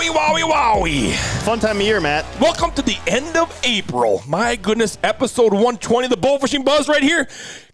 Wowie, wowie, wowie. Fun time of year, Matt. Welcome to the end of April. My goodness, episode 120 of the Bowfishing Buzz right here.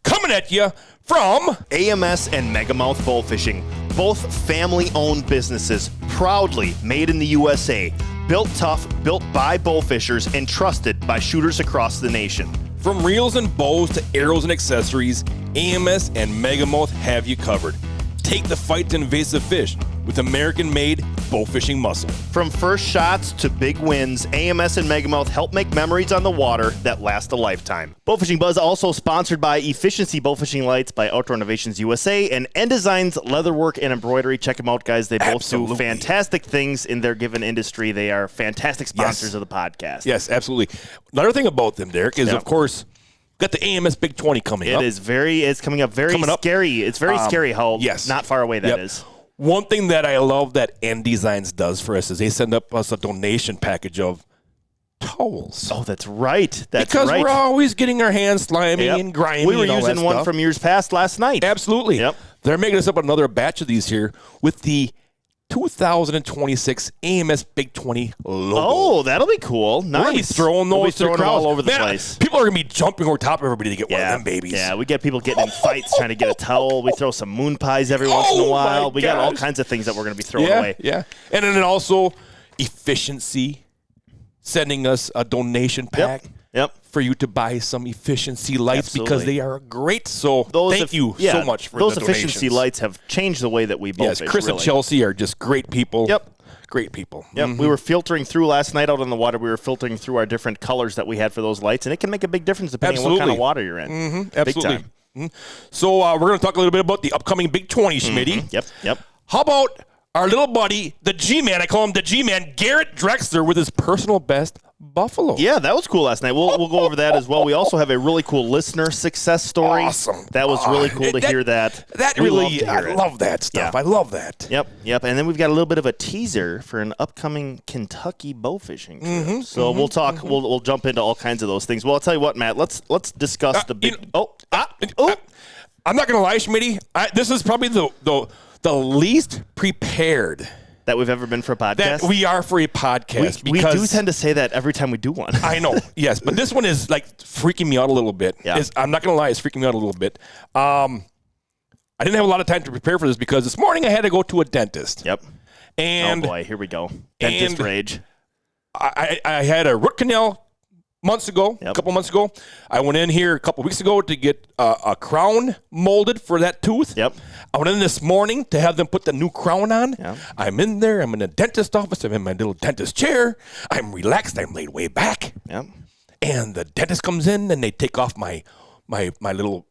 Coming at you from AMS and Megamouth Bowfishing. Both family-owned businesses, proudly made in the USA. Built tough, built by bowfishers, and trusted by shooters across the nation. From reels and bows to arrows and accessories, AMS and Megamouth have you covered. Take the fight to invasive fish with American-made bowfishing muscle. From first shots to big wins, AMS and Megamouth help make memories on the water that last a lifetime. Bowfishing Buzz also sponsored by Efficiency Bowfishing Lights by Outdoor Innovations USA and N-Design's Leatherwork and Embroidery. Check them out, guys. They both do fantastic things in their given industry. They are fantastic sponsors of the podcast. Yes, absolutely. Another thing about them, Derek, is, of course, got the AMS Big 20 coming up. It's coming up very scary. It's very scary how not far away that is. One thing that I love that N-Designs does for us is they send up us a donation package of towels. Oh, that's right. Because we're always getting our hands slimy and grimy. We were using one from years past last night. Absolutely. Yep. They're making us up another batch of these here with the 2026 AMS Big 20 logo. Oh, that'll be cool. Nice. We're going to be throwing those to the crowd all over the place. People are going to be jumping over top of everybody to get one of them babies. Yeah, we get people getting in fights trying to get a towel. We throw some moon pies every once in a while. We got all kinds of things that we're going to be throwing away. Yeah. And then also Efficiency sending us a donation pack. Yep. For you to buy some efficiency lights because they are great. So thank you so much for those the efficiency donations. lights have changed the way that we both fish. Chris and Chelsea are just great people. Yep. Great people. Yep. We were filtering through last night out on the water. We were filtering through our different colors that we had for those lights, and it can make a big difference depending on what kind of water you're in. Absolutely. Big time. So we're going to talk a little bit about the upcoming Big 20, Schmitty. Yep. How about our little buddy, the G-Man, I call him the G-Man, Garrett Drexler with his personal best buffalo. Yeah, that was cool last night. We'll go over that as well. We also have a really cool listener success story. Awesome. That was really cool to hear that. I love that stuff. Yeah. I love that. Yep. And then we've got a little bit of a teaser for an upcoming Kentucky bowfishing trip. So we'll talk. We'll jump into all kinds of those things. Well, I'll tell you what, Matt. Let's discuss the big. I'm not gonna lie, Schmitty. This is probably the least prepared that we've ever been for a podcast. That we are for a podcast. We do tend to say that every time we do one. I know, yes. But this one is like freaking me out a little bit. Yeah. I'm not going to lie, it's freaking me out a little bit. I didn't have a lot of time to prepare for this because this morning I had to go to a dentist. Yep. And oh boy, here we go. Dentist rage. I had a root canal a couple months ago. I went in here a couple weeks ago to get a crown molded for that tooth. Yep. I went in this morning to have them put the new crown on. Yep. I'm in there. I'm in the dentist office. I'm in my little dentist chair. I'm relaxed. I'm laid way back. Yep. And the dentist comes in and they take off my little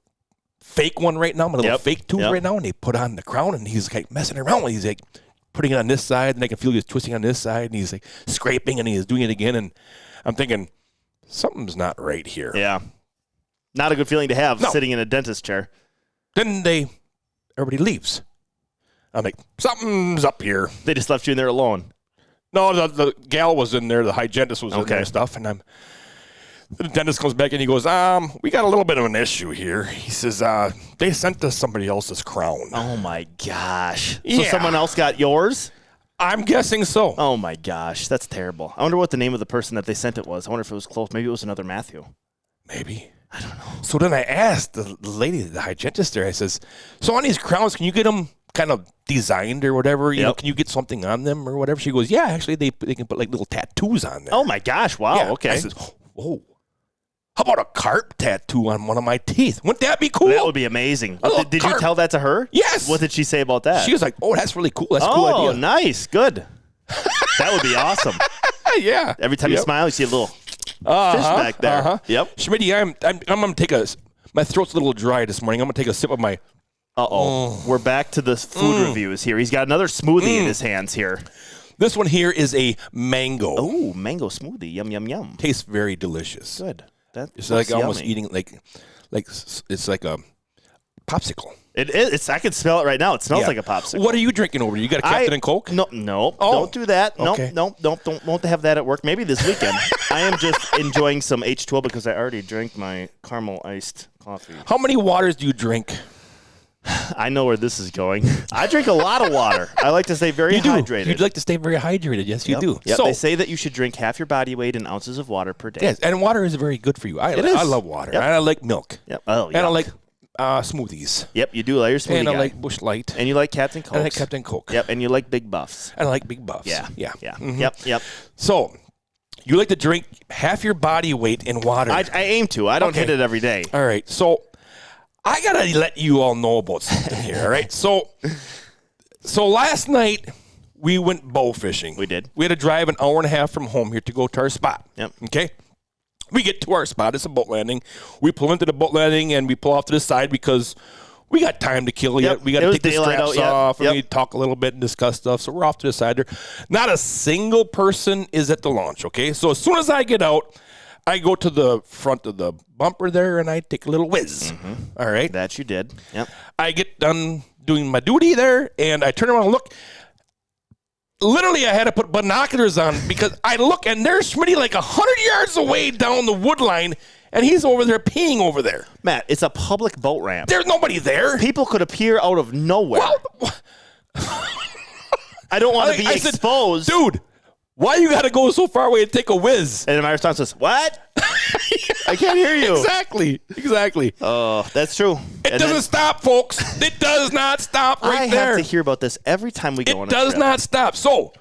fake one right now, my little fake tooth right now, and they put on the crown, and he's like messing around. He's like putting it on this side, and I can feel he's twisting on this side, and he's like scraping, and he's doing it again, and I'm thinking, something's not right here. Yeah. Not a good feeling to have sitting in a dentist chair. Then everybody leaves. I'm like, something's up here. They just left you in there alone. No, the gal was in there. The hygienist was in there and stuff. And the dentist comes back and he goes, we got a little bit of an issue here. He says, they sent us somebody else's crown. Oh, my gosh. Yeah. So someone else got yours? I'm guessing so. Oh, my gosh. That's terrible. I wonder what the name of the person that they sent it was. I wonder if it was close. Maybe it was another Matthew. Maybe. I don't know. So then I asked the lady, the hygienist there, I says, so on these crowns, can you get them kind of designed or whatever? You know, can you get something on them or whatever? She goes, yeah, actually, they can put like little tattoos on them. Oh, my gosh. Wow. Yeah. Okay. I says, whoa. How about a carp tattoo on one of my teeth? Wouldn't that be cool? That would be amazing. Did you tell that to her? Yes. What did she say about that? She was like, oh, that's really cool. That's a cool idea. Oh, nice. Good. That would be awesome. Yeah. Every time you smile, you see a little fish back there. Yep. Schmitty, I'm going to take my throat's a little dry this morning. I'm going to take a sip of my. We're back to the food reviews here. He's got another smoothie in his hands here. This one here is a mango. Oh, mango smoothie. Yum, yum, yum. Tastes very delicious. Good. It's like almost eating like it's like a popsicle. It is. I can smell it right now. It smells like a popsicle. What are you drinking over? You got a Captain and Coke? No. Don't do that. Okay. No. Won't have that at work. Maybe this weekend. I am just enjoying some H2O because I already drank my caramel iced coffee. How many waters do you drink? I know where this is going. I drink a lot of water. I like to stay very hydrated. You'd like to stay very hydrated. Yes, you do. Yep. So, they say that you should drink half your body weight in ounces of water per day. Yes, and water is very good for you. I love water. Yep. And I like milk. Yep. Oh, and I like smoothies. Yep, you do like your smoothie And I guy. like Busch Light. And you like Captain Coke. And I like Captain Coke. Yep, and you like Big Buffs. And I like Big Buffs. Yeah. Mm-hmm. Yep. So, you like to drink half your body weight in water. I aim to. I don't hit it every day. All right. So, I got to let you all know about something here, all right? So last night, we went bow fishing. We did. We had to drive an hour and a half from home here to go to our spot. Yep. Okay? We get to our spot. It's a boat landing. We pull into the boat landing, and we pull off to the side because we got time to kill yet. We got to take the straps off, and we talk a little bit and discuss stuff. So we're off to the side there. Not a single person is at the launch, okay? So as soon as I get out, I go to the front of the bumper there, and I take a little whiz. Mm-hmm. All right? That you did. Yep. I get done doing my duty there, and I turn around and look. Literally, I had to put binoculars on because I look, and there's Schmitty like 100 yards away down the wood line, and he's over there peeing over there. Matt, it's a public boat ramp. There's nobody there. People could appear out of nowhere. Well, I don't want to be exposed. Said, dude, why you got to go so far away and take a whiz? And my response was, what? I can't hear you. Exactly. Oh, that's true. It doesn't stop, folks. It does not stop there. I have to hear about this every time we go on a trip. It does not stop. So,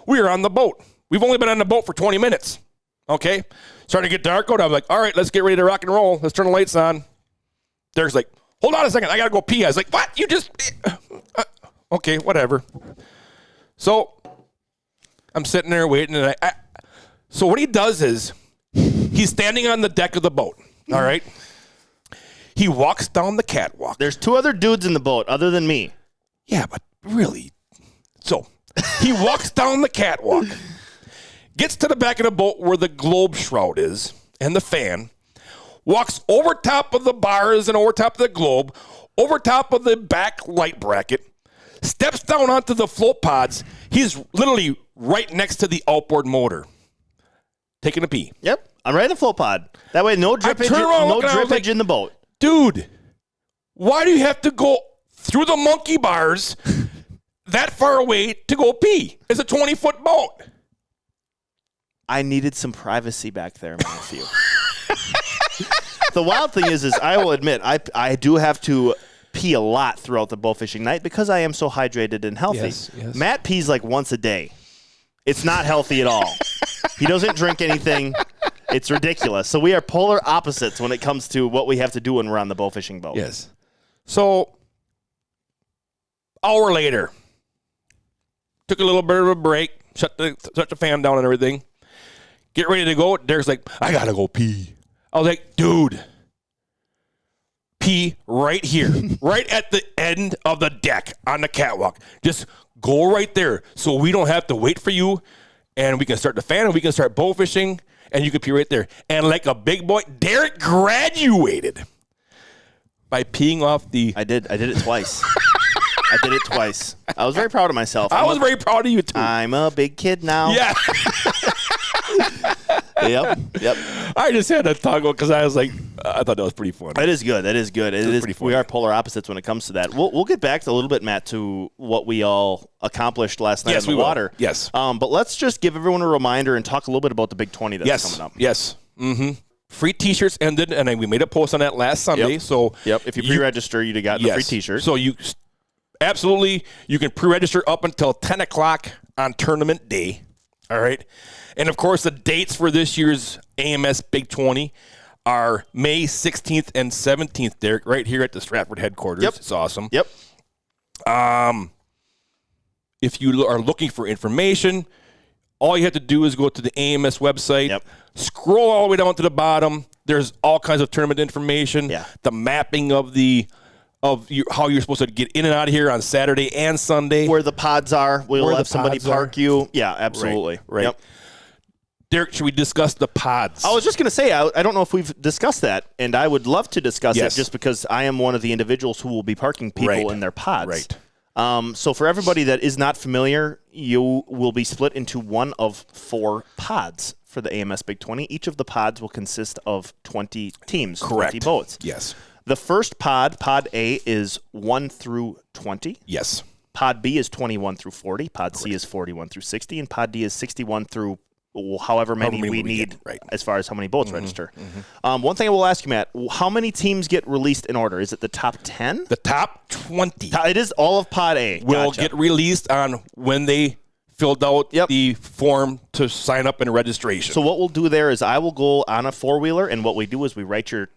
we are on the boat. We've only been on the boat for 20 minutes. Okay? Starting to get dark out. I'm like, all right, let's get ready to rock and roll. Let's turn the lights on. Derek's like, hold on a second. I got to go pee. I was like, what? You just... okay, whatever. So, I'm sitting there waiting, and so what he does is he's standing on the deck of the boat, all right? He walks down the catwalk. There's two other dudes in the boat other than me. Yeah, but really. So he walks down the catwalk, gets to the back of the boat where the globe shroud is and the fan, walks over top of the bars and over top of the globe, over top of the back light bracket, steps down onto the float pods. He's literally right next to the outboard motor, taking a pee. Yep. I'm right in the float pod. That way, no drippage in the boat. Dude, why do you have to go through the monkey bars that far away to go pee? It's a 20-foot boat. I needed some privacy back there, Matthew. The wild thing is I will admit, I do have to pee a lot throughout the bow fishing night because I am so hydrated and healthy. Yes. Matt pees like once a day. It's not healthy at all. He doesn't drink anything. It's ridiculous. So we are polar opposites when it comes to what we have to do when we're on the bow fishing boat. Yes. So, hour later, took a little bit of a break, shut the fan down and everything. Get ready to go. Derek's like, I gotta go pee. I was like, dude, pee right here, right at the end of the deck on the catwalk. Just go right there so we don't have to wait for you, and we can start the fan and we can start bow fishing, and you can pee right there. And like a big boy, Derek graduated by peeing off the... I did it twice. I did it twice. I was very proud of myself. I was very proud of you, too. I'm a big kid now. Yeah. Yep. I just had to toggle because I was like, I thought that was pretty funny. That is good. Pretty funny. We are polar opposites when it comes to that. We'll get back to a little bit, Matt, to what we all accomplished last night in the water. Yes. But let's just give everyone a reminder and talk a little bit about the Big 20 that's coming up. Yes. Mm-hmm. Free T-shirts ended, and we made a post on that last Sunday. Yep. So if you pre-register, you'd have gotten a free T-shirt. So you can pre-register up until 10 o'clock on tournament day. All right. And, of course, the dates for this year's AMS Big 20 are May 16th and 17th, Derek, right here at the Stratford headquarters. Yep. It's awesome. Yep. If you are looking for information, all you have to do is go to the AMS website, scroll all the way down to the bottom. There's all kinds of tournament information, the mapping of how you're supposed to get in and out of here on Saturday and Sunday. Where the pods are. We'll have somebody park you. Yeah, absolutely. Right. Yep. Derek, should we discuss the pods? I was just going to say, I don't know if we've discussed that, and I would love to discuss it just because I am one of the individuals who will be parking people in their pods. Right. So for everybody that is not familiar, you will be split into one of 4 pods for the AMS Big 20. Each of the pods will consist of 20 teams, 20 boats. Yes. The first pod A, is 1 through 20. Yes. Pod B is 21 through 40. Pod C is 41 through 60. And Pod D is 61 through however many we need as far as how many boats register. One thing I will ask you, Matt, how many teams get released in order? Is it the top 10? The top 20. It is all of Pod A. Will get released on when they filled out the form to sign up and registration. So what we'll do there is I will go on a four-wheeler, and what we do is we write your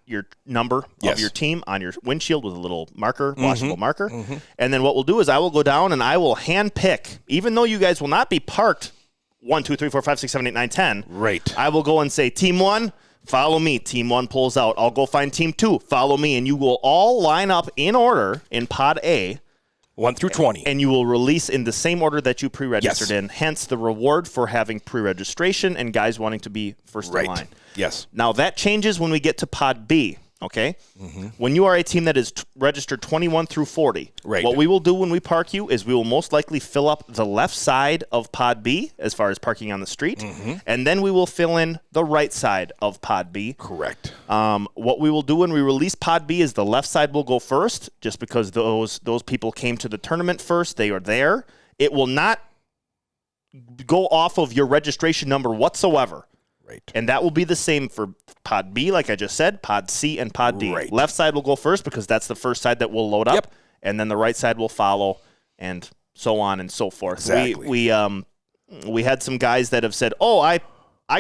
number of your team on your windshield with a little marker, washable marker. And then what we'll do is I will go down and I will hand pick, even though you guys will not be parked 1, 2, 3, 4, 5, 6, 7, 8, 9, 10. Right. I will go and say, Team 1, follow me. Team 1 pulls out. I'll go find Team 2, follow me. And you will all line up in order in Pod A. 1 through 20. And you will release in the same order that you pre-registered in, hence the reward for having pre-registration and guys wanting to be first in line. Yes. Now, that changes when we get to Pod B, okay? When you are a team that is registered 21 through 40, what we will do when we park you is we will most likely fill up the left side of Pod B as far as parking on the street, and then we will fill in the right side of Pod B. Correct. What we will do when we release Pod B is the left side will go first, just because those people came to the tournament first. They are there. It will not go off of your registration number whatsoever. Right. And that will be the same for Pod B, like I just said, Pod C, and Pod D. Right. Left side will go first because that's the first side that will load up, and then the right side will follow, and so on and so forth. Exactly. We had some guys that have said, "Oh, I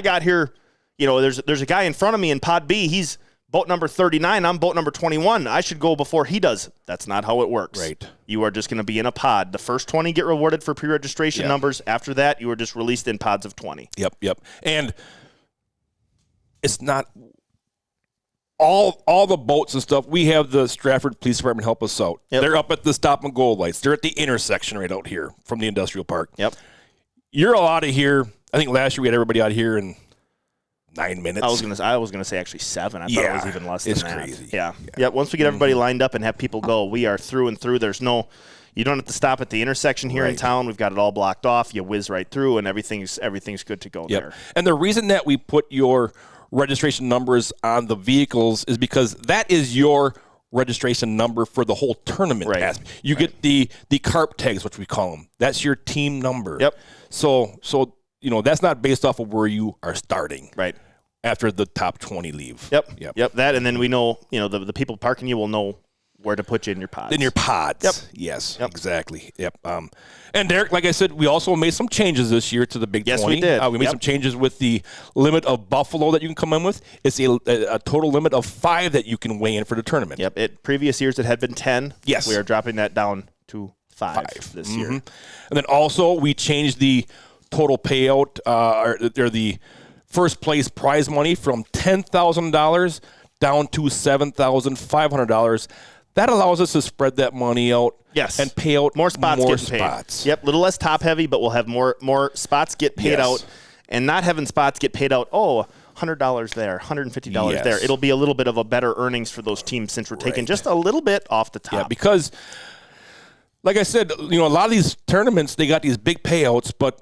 got here. You know, there's a guy in front of me in Pod B. He's boat number 39. I'm boat number 21. I should go before he does." That's not how it works. Right. You are just going to be in a pod. The first 20 get rewarded for pre-registration numbers. After that, you are just released in pods of 20. Yep. And it's not all the boats and stuff. We have the Stratford Police Department help us out. They're up at the stop and go lights. They're at the intersection right out here from the industrial park. You're all out of here. I think last year we had everybody out here in 9 minutes. I was gonna say actually 7. I thought it was even less than that. It's crazy. Yeah. Once we get everybody lined up and have people go, we are through and through. You don't have to stop at the intersection here in town. We've got it all blocked off. You whiz right through, and everything's good to go there. And the reason that we put your registration numbers on the vehicles is because that is your registration number for the whole tournament. You get the carp tags, which we call them. That's your team number. So that's not based off of where you are starting. After the top 20 leave. That, and then we know, the people parking you will know where to put you in your pods. Yes, exactly. And Derek, like I said, we also made some changes this year to the Big 20. Yes, we did. We made some changes with the limit of buffalo that you can come in with. It's a total limit of 5 that you can weigh in for the tournament. Previous years it had been 10. Yes. We are dropping that down to 5 this year. And then also we changed the total payout, or the first place prize money from $10,000 down to $7,500. That allows us to spread that money out and pay out more spots. Paid. Little less top heavy, but we'll have more spots get paid out, and not having spots get paid out. $100 there, $150 there. It'll be a little bit of a better earnings for those teams since we're taking just a little bit off the top. Because, like I said, a lot of these tournaments, they got these big payouts, but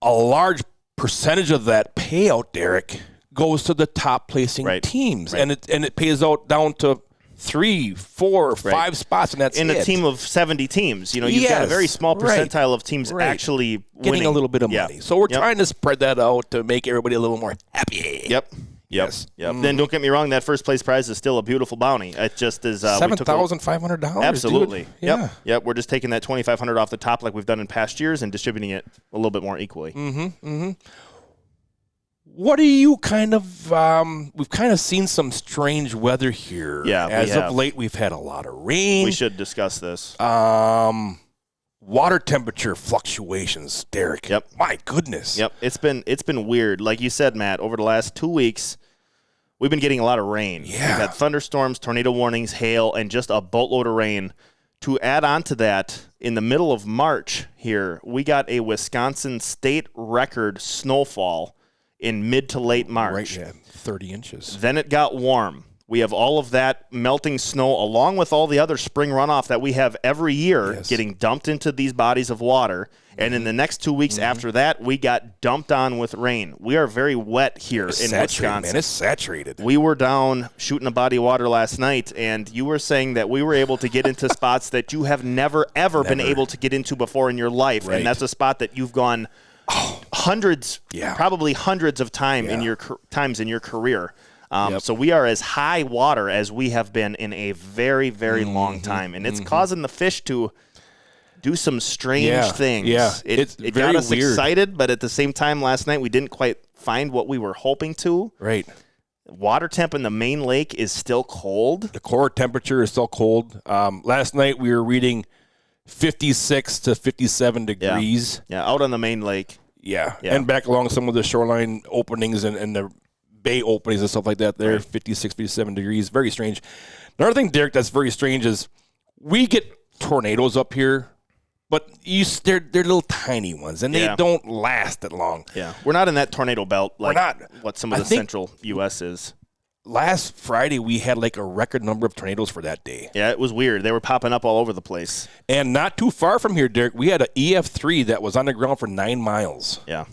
a large percentage of that payout, Derek, goes to the top placing teams, and it pays out down to 3, 4, 5 spots, and that's in a team of 70 teams. You've got a very small percentile of teams actually getting winning a little bit of money. So we're trying to spread that out to make everybody a little more happy. Then don't get me wrong, that first place prize is still a beautiful bounty. It just is $7,500. Absolutely. Dude. We're just taking that $2,500 off the top like we've done in past years and distributing it a little bit more equally. What do you we've kind of seen some strange weather here. As of late, we've had a lot of rain. We should discuss this. Water temperature fluctuations, Derek. My goodness. It's been weird. Like you said, Matt, over the last 2 weeks, we've been getting a lot of rain. We've had thunderstorms, tornado warnings, hail, and just a boatload of rain. To add on to that, in the middle of March here, we got a Wisconsin state record snowfall in mid to late March. 30 inches. Then it got warm. We have all of that melting snow along with all the other spring runoff that we have every year getting dumped into these bodies of water. And in the next 2 weeks after that, we got dumped on with rain. We are very wet here in Wisconsin. Man, it's saturated. We were down shooting a body of water last night, and you were saying that we were able to get into spots that you have never been able to get into before in your life. Right. And that's a spot that you've gone probably hundreds of times in your career. So we are as high water as we have been in a very, very long time. And it's causing the fish to do some strange things. Yeah, it got us excited, but at the same time last night we didn't quite find what we were hoping to. Right. Water temp in the main lake is still cold. The core temperature is still cold. Last night we were reading 56 to 57 degrees. Yeah, out on the main lake. Yeah. And back along some of the shoreline openings and the bay openings and stuff like that there, 56, 57 degrees. Very strange. Another thing, Derek, that's very strange is we get tornadoes up here, but they're little tiny ones, and they don't last that long. Yeah, we're not in that tornado belt like what some of the central U.S. is. Last Friday, we had like a record number of tornadoes for that day. Yeah, it was weird. They were popping up all over the place. And not too far from here, Derek, we had an EF3 that was on the ground for 9 miles. Yeah.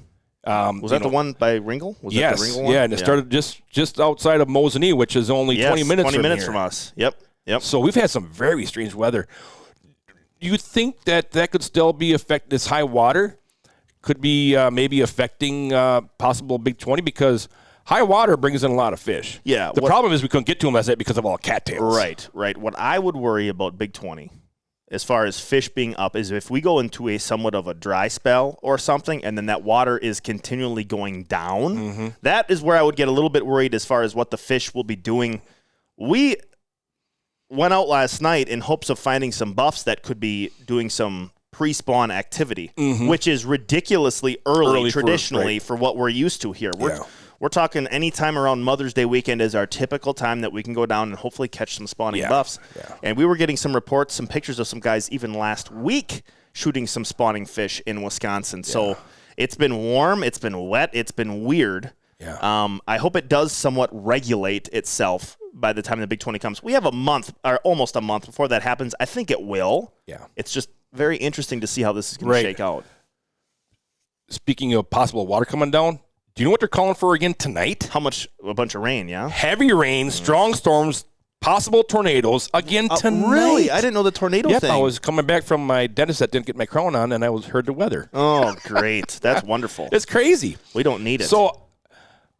Was that the one by Ringel? Yes. That the Ringel one? Yeah, and it started just outside of Mosinee, which is only 20 minutes from us. Yep. So we've had some very strange weather. You think that could still be this high water could be maybe affecting possible Big 20 because high water brings in a lot of fish. Yeah. The problem is we couldn't get to them last night because of all cattails. Right. What I would worry about Big 20 as far as fish being up is if we go into a somewhat of a dry spell or something and then that water is continually going down, that is where I would get a little bit worried as far as what the fish will be doing. We went out last night in hopes of finding some buffs that could be doing some pre-spawn activity, which is ridiculously early traditionally for what we're used to here. We're talking any time around Mother's Day weekend is our typical time that we can go down and hopefully catch some spawning buffs. Yeah. And we were getting some reports, some pictures of some guys even last week shooting some spawning fish in Wisconsin. Yeah. So it's been warm, it's been wet, it's been weird. Yeah. I hope it does somewhat regulate itself by the time the Big 20 comes. We have a month, or almost a month before that happens. I think it will. Yeah. It's just very interesting to see how this is going to shake out. Speaking of possible water coming down, do you know what they're calling for again tonight? How much? A bunch of rain, yeah? Heavy rain, strong storms, possible tornadoes again tonight. Really? I didn't know the tornado thing. I was coming back from my dentist that didn't get my crown on, and I heard the weather. Oh, great. That's wonderful. It's crazy. We don't need it. So,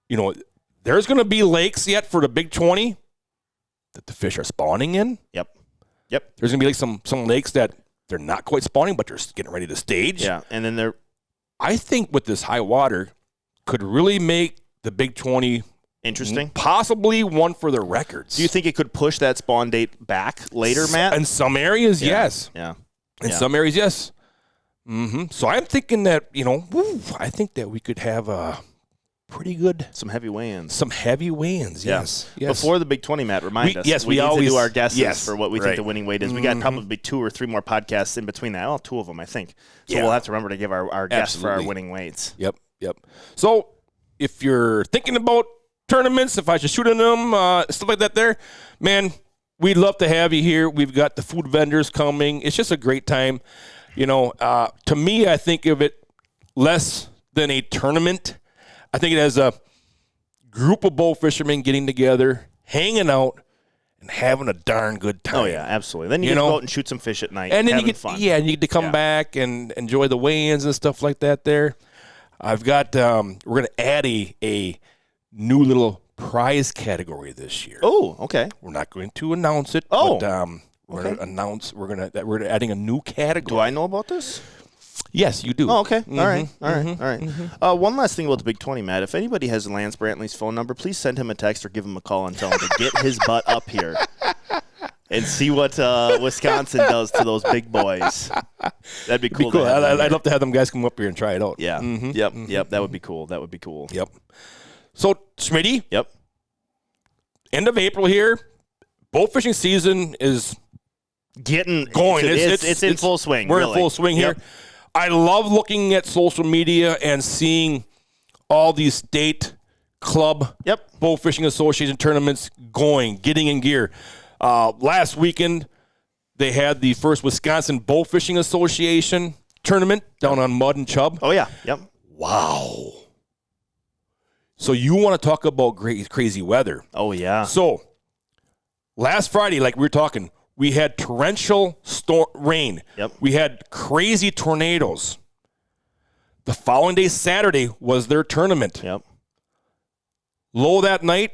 there's going to be lakes yet for the Big 20 that the fish are spawning in. Yep. There's going to be like some lakes that they're not quite spawning, but they're getting ready to stage. Yeah, and then I think with this high water could really make the Big 20 interesting. Possibly one for the records. Do you think it could push that spawn date back later, Matt? In some areas, yes. Yeah. In some areas, yes. So I'm thinking that, I think that we could have a pretty good... Some heavy weigh-ins. Yes. Before the Big 20, Matt, remind us. Yes, we need always to do our guesses for what we think the winning weight is. We got probably 2 or 3 more podcasts in between that. 2 of them, I think. So we'll have to remember to give our guess for our winning weights. Yep. So if you're thinking about tournaments, if I should shoot in them, stuff like that there, man, we'd love to have you here. We've got the food vendors coming. It's just a great time. To me, I think of it less than a tournament. I think it has a group of bow fishermen getting together, hanging out, and having a darn good time. Oh, yeah, absolutely. Then you get to go out and shoot some fish at night, and then you get fun. Yeah, and you get to come back and enjoy the weigh-ins and stuff like that there. I've got we're going to add a new little prize category this year. Oh, okay. We're not going to announce it, but we're going to announce we're adding a new category. Do I know about this? Yes, you do. Oh, okay. All right. One last thing about the Big 20, Matt. If anybody has Lance Brantley's phone number, please send him a text or give him a call and tell him to get his butt up here and see what Wisconsin does to those big boys. That'd be cool. I'd love to have them guys come up here and try it out. Yeah. Yep. That would be cool. Yep. So, Schmitty. Yep. End of April here. Bow fishing season is getting going. It's in full swing. We're in full swing here. I love looking at social media and seeing all these state club bow fishing association tournaments going, getting in gear. Last weekend, they had the first Wisconsin Bow Fishing Association tournament down on Mud and Chubb. Oh, yeah. Yep. Wow. So you want to talk about crazy weather. Oh, yeah. So last Friday, like we were talking, we had torrential rain. Yep. We had crazy tornadoes. The following day, Saturday, was their tournament. Yep. Low that night,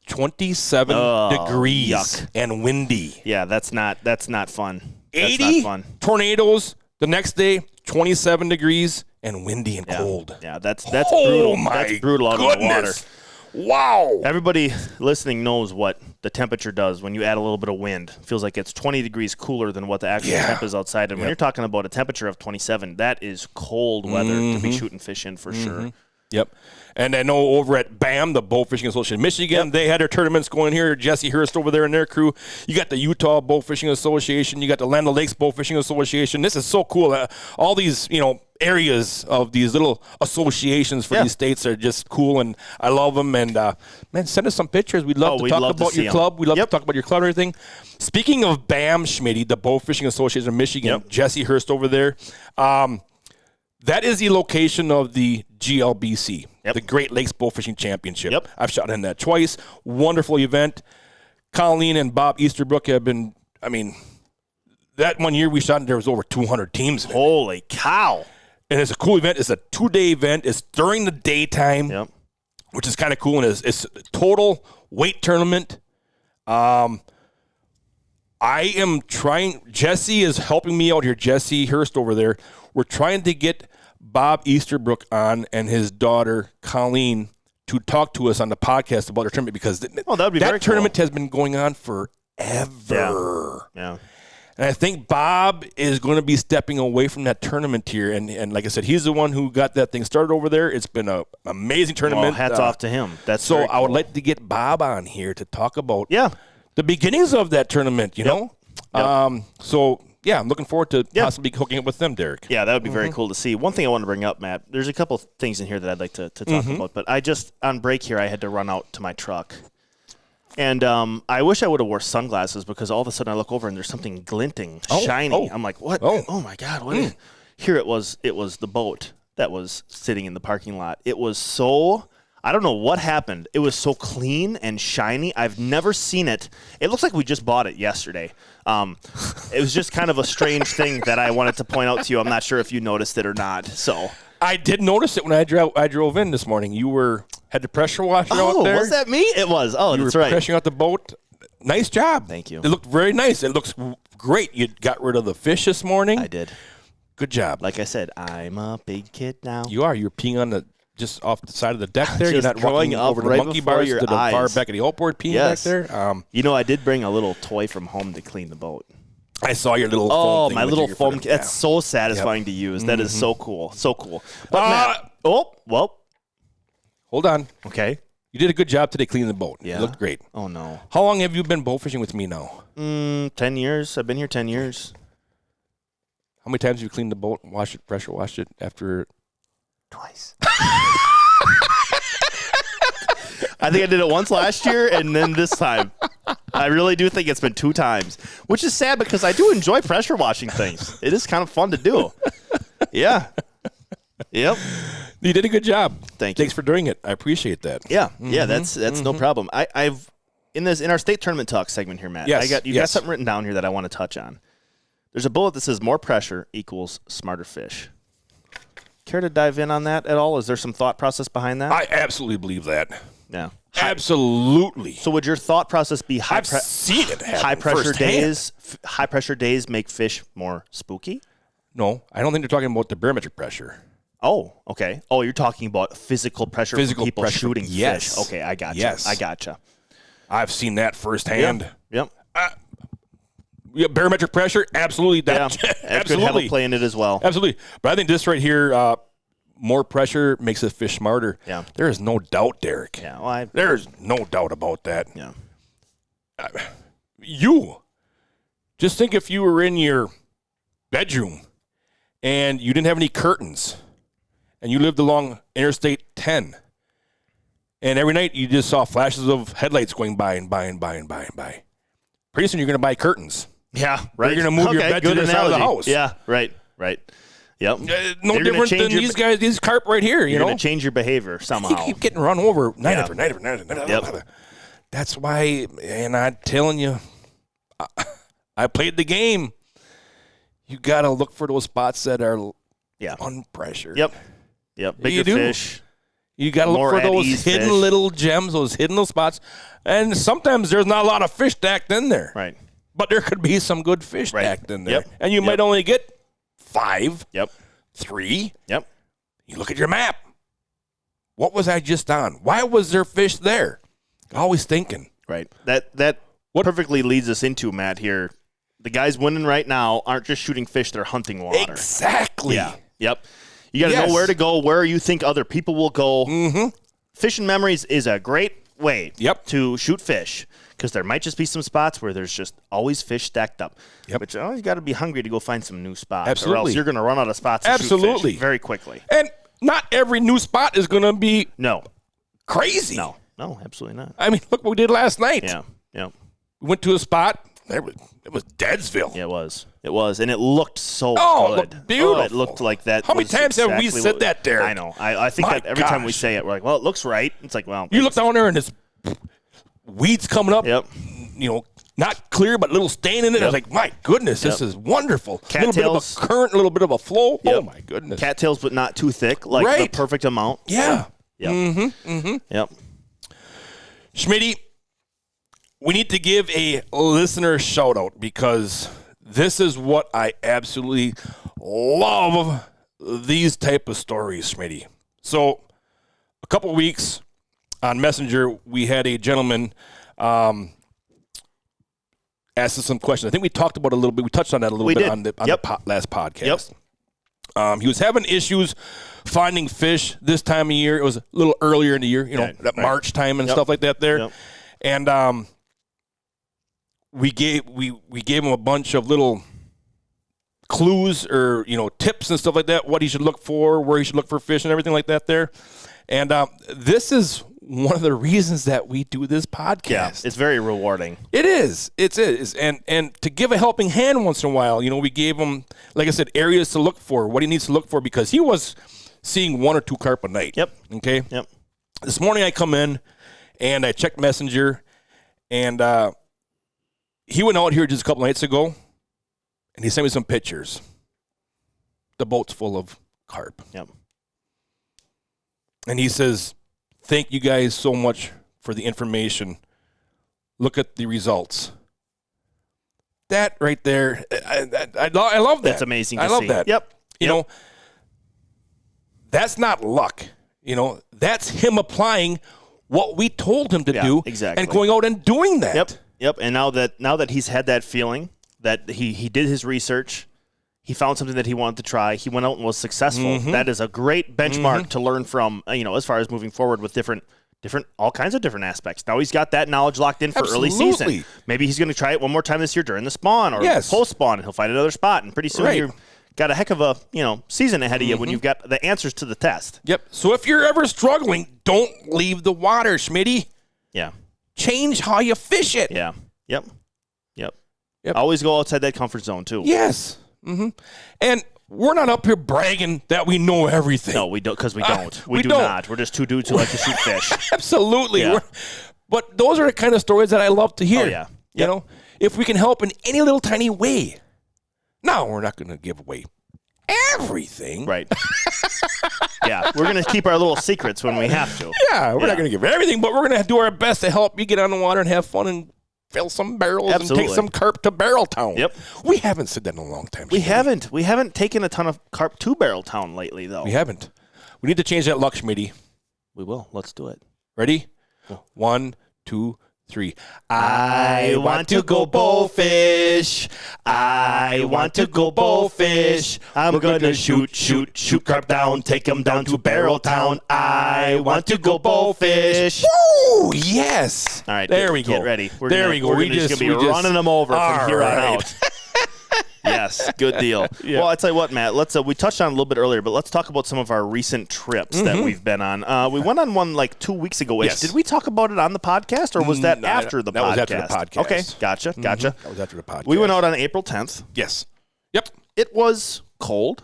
27 degrees yuck. And windy. Yeah, that's not fun. 80 that's not fun. tornadoes. The next day, 27 degrees and windy and cold. Yeah, that's brutal. That's brutal out on the water. Wow. Everybody listening knows what the temperature does when you add a little bit of wind. It feels like it's 20 degrees cooler than what the actual temp is outside. And when you're talking about a temperature of 27, that is cold weather to be shooting fish in for sure. Yep. And I know over at BAM, the Bow Fishing Association of Michigan, they had their tournaments going here. Jesse Hurst over there and their crew. You got the Utah Bow Fishing Association. You got the Land O'Lakes Bow Fishing Association. This is so cool. All these, areas of these little associations for these states are just cool, and I love them. And, man, send us some pictures. We'd love to talk about your club. We'd love to talk about your club and everything. Speaking of BAM, Schmitty, the Bow Fishing Association of Michigan, Jesse Hurst over there, that is the location of the GLBC, the Great Lakes Bow Fishing Championship. Yep. I've shot in that twice. Wonderful event. Colleen and Bob Easterbrook have been, that one year we shot, there was over 200 teams. Holy cow. And it's a cool event. It's a 2-day event. It's during the daytime, which is kind of cool. And it's a total weight tournament. I am trying. Jesse is helping me out here. Jesse Hurst over there. We're trying to get Bob Easterbrook on and his daughter Colleen to talk to us on the podcast about their tournament, because that tournament has been going on forever. Yeah. And I think Bob is going to be stepping away from that tournament here. And like I said, he's the one who got that thing started over there. It's been an amazing tournament. Well, hats off to him. That's so very cool. I would like to get Bob on here to talk about the beginnings of that tournament, you know? So, I'm looking forward to possibly hooking up with them, Derek. Yeah, that would be very cool to see. One thing I want to bring up, Matt, there's a couple of things in here that I'd like to talk about. But on break here, I had to run out to my truck. And I wish I would have wore sunglasses, because all of a sudden I look over and there's something glinting, shiny. I'm like, what? Oh my God, what is it? Here it was the boat that was sitting in the parking lot. It was so, I don't know what happened. It was so clean and shiny. I've never seen it. It looks like we just bought it yesterday. It was just kind of a strange thing that I wanted to point out to you. I'm not sure if you noticed it or not. So I did notice it when I drove in this morning. You had the pressure washer out there. Oh, was that me? It was. Oh, that's right. You were pressuring out the boat. Nice job. Thank you. It looked very nice. It looks great. You got rid of the fish this morning. I did. Good job. Like I said, I'm a big kid now. You are. You're peeing on just off the side of the deck there. You're not walking over the monkey bars to the far back of the outboard peeing back there. I did bring a little toy from home to clean the boat. I saw your little foam thing. My little foam. That's so satisfying to use. That is so cool. So cool. But Matt, hold on. Okay. You did a good job today cleaning the boat. Yeah. It looked great. Oh, no. How long have you been bow fishing with me now? 10 years. I've been here 10 years. How many times have you cleaned the boat, pressure washed it after? Twice. I think I did it once last year and then this time. I really do think it's been 2 times, which is sad because I do enjoy pressure washing things. It is kind of fun to do. Yeah. Yep. You did a good job. Thanks for doing it. I appreciate that. Yeah. Yeah, that's no problem. I've in our state tournament talk segment here, Matt. Yes. You got something written down here that I want to touch on. There's a bullet that says more pressure equals smarter fish. Care to dive in on that at all? Is there some thought process behind that? I absolutely believe that. Yeah. Absolutely. So would your thought process be I've seen it happen high pressure firsthand. high pressure days make fish more spooky? No, I don't think they're talking about the barometric pressure. Oh, okay. Oh, you're talking about physical pressure from people shooting yes. fish. Okay, I gotcha. Yes. I gotcha. I've seen that firsthand. Yep. Barometric pressure, absolutely. That could have a play in it as well. Absolutely. But I think this right here, more pressure makes a fish smarter. Yeah. There is no doubt, Derek. Yeah. Well, there's no doubt about that. Yeah. You just think if you were in your bedroom and you didn't have any curtains and you lived along Interstate 10 And every night you just saw flashes of headlights going by and by and by and by and by. Pretty soon you're going to buy curtains. Yeah, right. You're going to move your bed to the side of the house. Yeah, right. Yep. No different than these guys, these carp right here. You're going to change your behavior somehow. You keep getting run over night after night after night after night. Yep. That's why, and I'm telling you, I played the game. You got to look for those spots that are unpressured. Yep. Bigger fish. You got to look for those hidden little gems, those hidden little spots. And sometimes there's not a lot of fish stacked in there. Right. But there could be some good fish stacked in there. Yep. And you might only get 5. Yep. 3. Yep. You look at your map. What was I just on? Why was there fish there? Always thinking. Right. That perfectly leads us into, Matt, here. The guys winning right now aren't just shooting fish, they're hunting water. Exactly. Yeah. Yep. You got to know where to go, where you think other people will go. Mm-hmm. Fishing memories is a great way to shoot fish because there might just be some spots where there's just always fish stacked up. Yep. But you always got to be hungry to go find some new spots. Absolutely. Or else you're going to run out of spots to shoot fish very quickly. And not every new spot is going to be crazy. No, absolutely not. I mean, look what we did last night. Yeah. We went to a spot. It was Deadsville. Yeah, it was. And it looked so good. It looked beautiful. It looked like that. How many times have we said that there? I know. I think that every time we say it, we're like, well, it looks right. It's like, well. You look down there and there's weeds coming up. Yep. Not clear, but a little stain in it. I was like, my goodness, this is wonderful. A little bit of a current, a little bit of a flow. Yep. Oh, my goodness. Cattails, but not too thick. Like the perfect amount. Yeah. Yep. Yep. Schmitty, we need to give a listener shout out because this is what I absolutely love, these type of stories, Schmitty. So a couple weeks on Messenger, we had a gentleman ask us some questions. I think we talked about it a little bit. We touched on that a little bit on the last podcast. Yep. He was having issues finding fish this time of year. It was a little earlier in the year, that March time and stuff like that there. Yep. And we gave him a bunch of little clues or tips and stuff like that, what he should look for, where he should look for fish and everything like that there. And this is one of the reasons that we do this podcast. Yeah, it's very rewarding. It is. It is. And to give a helping hand once in a while, we gave him, like I said, areas to look for, what he needs to look for, because he was seeing 1 or 2 carp a night. Yep. Okay? Yep. This morning I come in and I checked Messenger, and he went out here just a couple nights ago, and he sent me some pictures. The boat's full of carp. Yep. And he says, thank you guys so much for the information. Look at the results. That right there, I love that. That's amazing to see. I love that. Yep. That's not luck. That's him applying what we told him to do and going out and doing that. Yep. And now that he's had that feeling, that he did his research, he found something that he wanted to try, he went out and was successful. Mm-hmm. That is a great benchmark to learn from, as far as moving forward with different all kinds of different aspects. Now he's got that knowledge locked in for early season. Maybe he's going to try it one more time this year during the spawn or post-spawn, and he'll find another spot. And pretty soon you've got a heck of a season ahead of you when you've got the answers to the test. Yep. So if you're ever struggling, don't leave the water, Schmitty. Yeah. Change how you fish it. Yeah. Yep. Always go outside that comfort zone too. Yes. Mm-hmm. And we're not up here bragging that we know everything. No, we don't, because we don't. We do not. We're just 2 dudes who like to shoot fish. Absolutely. Yeah. But those are the kind of stories that I love to hear. Oh, yeah. If we can help in any little tiny way. Now, we're not going to give away everything. Right. Yeah, we're going to keep our little secrets when we have to. Yeah, we're not going to give everything, but we're going to do our best to help you get on the water and have fun and fill some barrels and take some carp to Barreltown. Yep. We haven't said that in a long time. We haven't. We haven't taken a ton of carp to Barreltown lately, though. We haven't. We need to change that luck, Schmitty. We will. Let's do it. Ready? 1, 2, 3. I want to go bowfish. I want to go bowfish. I'm gonna shoot carp down, take them down to Barreltown. I want to go bowfish. Woo! Yes. All right. There we go. Get ready. There we go. We're just gonna be running them over from here on out. Yes, good deal. Yeah. Well, I tell you what, Matt. Let's we touched on it a little bit earlier, but let's talk about some of our recent trips that we've been on. We went on one like 2 weeks ago. Yes. Did we talk about it on the podcast, or was that after the podcast? That was after the podcast. Okay, gotcha. That was after the podcast. We went out on April 10th. Yes. Yep. It was cold.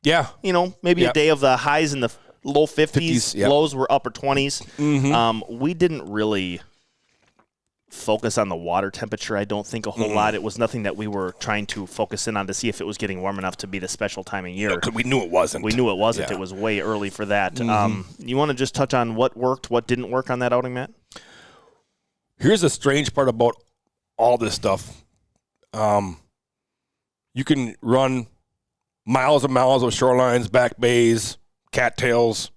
Yeah. You know, maybe a day of the highs in the low 50s, yep. lows were upper 20s. We didn't really focus on the water temperature, I don't think, a whole lot. It was nothing that we were trying to focus in on to see if it was getting warm enough to be the special time of year. No, 'cause we knew it wasn't. We knew it wasn't. Yeah. It was way early for that. You want to just touch on what worked, what didn't work on that outing, Matt? Here's the strange part about all this stuff. You can run miles and miles of shorelines, back bays, cattails,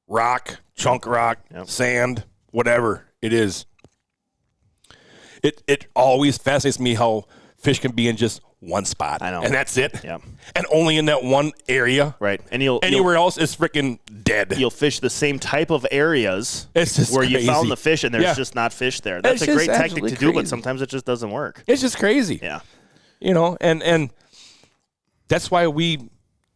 rock, chunk rock, sand, whatever it is. It always fascinates me how fish can be in just one spot. I know. And that's it. Yeah. And only in that one area. Right. And anywhere else is freaking dead. You'll fish the same type of areas It's just where crazy. you found the fish and there's just not fish there. That's It's a great just tactic to absolutely do, but crazy. sometimes it just doesn't work. It's just crazy. Yeah. You know, and that's why we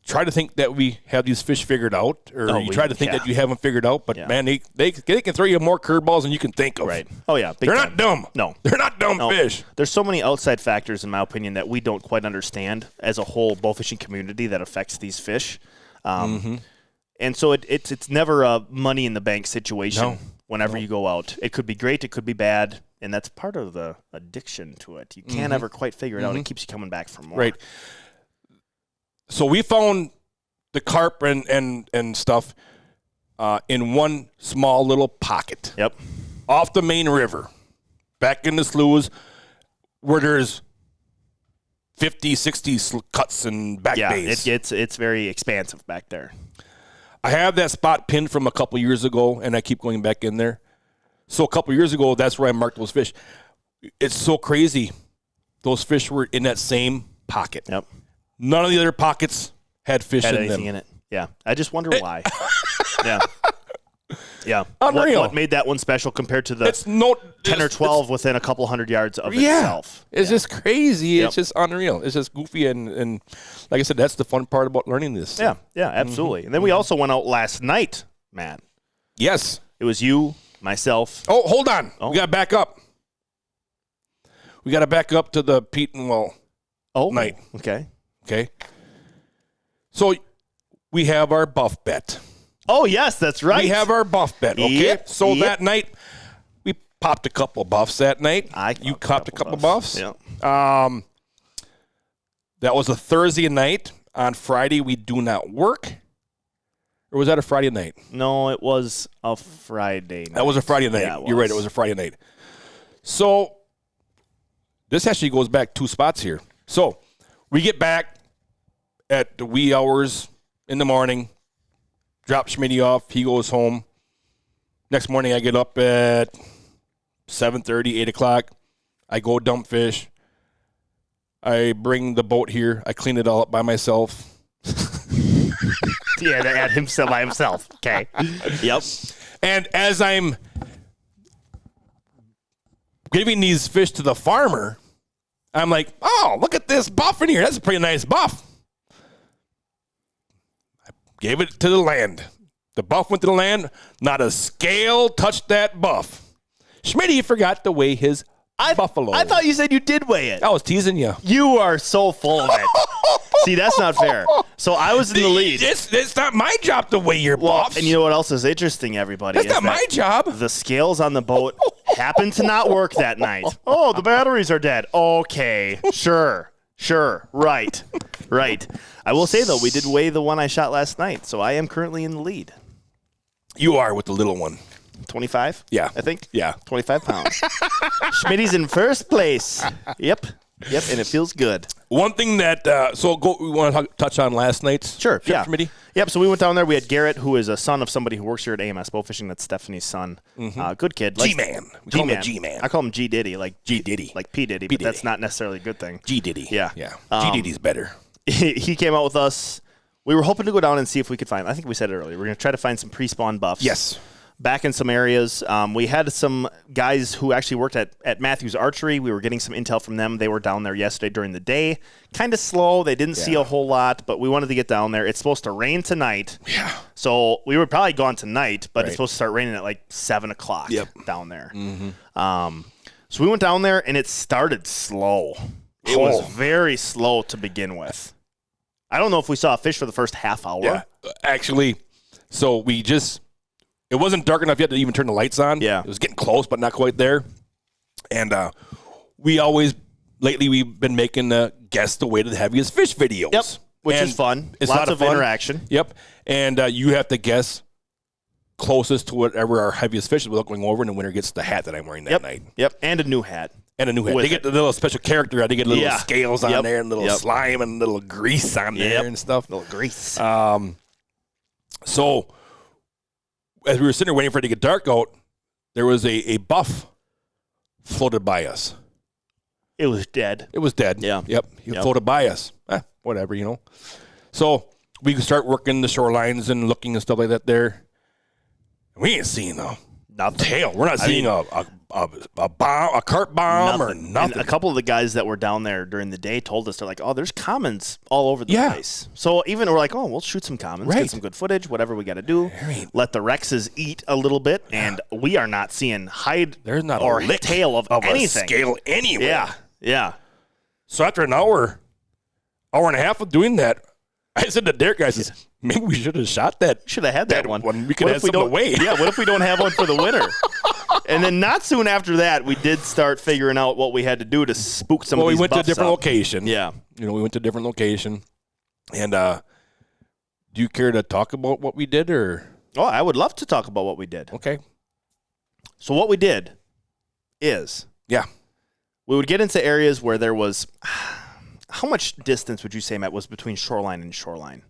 try to think that we have these fish figured out, or you try to think that you have them figured out, but man, they can throw you more curveballs than you can think of. Right. Oh, yeah. They're not dumb. No. They're not dumb fish. There's so many outside factors, in my opinion, that we don't quite understand as a whole bowfishing community that affects these fish. And so it's never a money in the bank situation whenever you go out. It could be great. It could be bad. And that's part of the addiction to it. You can't ever quite figure it out. It keeps you coming back for more. Right. So we found the carp and stuff in one small little pocket. Yep. Off the main river, back in the sloughs, where there's 50, 60 cuts and back bays. It's very expansive back there. I have that spot pinned from a couple years ago, and I keep going back in there. So a couple years ago, that's where I marked those fish. It's so crazy. Those fish were in that same pocket. Yep. None of the other pockets had fish in anything them. in it. Yeah. I just wonder why. Yeah. Yeah. Unreal. What made that one special compared to the It's no 10 or 12 within a couple hundred yards of itself? It's just crazy. It's just unreal. It's just goofy. And like I said, that's the fun part about learning this. Yeah. Yeah, absolutely. And then we also went out last night, Matt. Yes. It was you, myself. Oh, hold on. We got to back up. We got to back up to the Pete and Will night. Okay. Okay. So we have our buff bet. Oh, yes, that's right. We have our buff bet, okay? Yep. So that night, we popped a couple of buffs that night. You popped a couple of buffs. Yeah. That was a Thursday night. On Friday, we do not work. Or was that a Friday night? No, it was a Friday night. That was a Friday night. Yeah, You're right. It was a Friday night. So this actually goes back 2 spots here. So we get back at the wee hours in the morning, drop Schmitty off. He goes home. Next morning, I get up at 7:30, 8 o'clock. I go dump fish. I bring the boat here. I clean it all up by myself. Yeah, at himself by himself. Okay. Yep. And as I'm giving these fish to the farmer, I'm like, oh, look at this buff in here. That's a pretty nice buff. I gave it to the land. The buff went to the land. Not a scale touched that buff. Schmitty forgot to weigh his buffalo. I thought you said you did weigh it. I was teasing you. You are so full of it. See, that's not fair. So I was in the lead. It's not my job to weigh your buffs. And you know what else is interesting, everybody? That's not my job. The scales on the boat happened to not work that night. Oh, the batteries are dead. Okay, sure, right. I will say, though, we did weigh the one I shot last night, so I am currently in the lead. You are with the little one. 25? Yeah. I think? Yeah. 25 pounds. Schmitty's in first place. Yep, and it feels good. One thing that, we want to touch on last night's trip, Schmitty? Yep, so we went down there. We had Garrett, who is a son of somebody who works here at AMS Bowfishing. That's Stephanie's son. Good kid. G-Man. We call him a G-Man. I call him G Diddy, like G Diddy. Like P Diddy, but that's not necessarily a good thing. G Diddy. Yeah. G Diddy's better. He came out with us. We were hoping to go down and see if we could find, I think we said it earlier, we're going to try to find some pre-spawn buffs. Yes. back in some areas. We had some guys who actually worked at Matthews Archery. We were getting some intel from them. They were down there yesterday during the day. Kind of slow. They didn't see a whole lot, but we wanted to get down there. It's supposed to rain tonight. Yeah. So we were probably gone tonight, but it's supposed to start raining at like 7 o'clock down there. So we went down there, and it started slow. It was very slow to begin with. I don't know if we saw a fish for the first half hour. Yeah. Actually, so we just... It wasn't dark enough yet to even turn the lights on. Yeah. It was getting close, but not quite there. And lately we've been making the guess the way to the heaviest fish videos. Yep, which is fun. It's lots of fun. interaction. Yep. And you have to guess closest to whatever our heaviest fish is without going over, and the winner gets the hat that I'm wearing that night. Yep, and a new hat. And a new hat. They get the little special character. They get little scales on there and little slime and little grease on there and stuff. Little grease. So... As we were sitting there waiting for it to get dark out, there was a buff floated by us. It was dead. It was dead. Yeah. Yep. He floated by us. Whatever, you know. So we could start working the shorelines and looking and stuff like that there. We ain't seeing a tail. We're not seeing a carp bomb or nothing. And a couple of the guys that were down there during the day told us, they're like, oh, there's commons all over the place. So even we're like, oh, we'll shoot some commons, get some good footage, whatever we got to do. Let the Rexes eat a little bit, and we are not seeing hide There's not or a lick tail of anything. A scale anywhere. Yeah, yeah. So after an hour and a half of doing that, I said to Derek, I said, maybe we should have shot that. Should have had that one. We could have something to weigh. Yeah, what if we don't have one for the winter? And then not soon after that, we did start figuring out what we had to do to spook some of these we went to a different up. location. Yeah. We went to a different location. And do you care to talk about what we did? Or? Oh, I would love to talk about what we did. Okay. So what we did is we would get into areas where there was... How much distance would you say, Matt, was between shoreline and shoreline?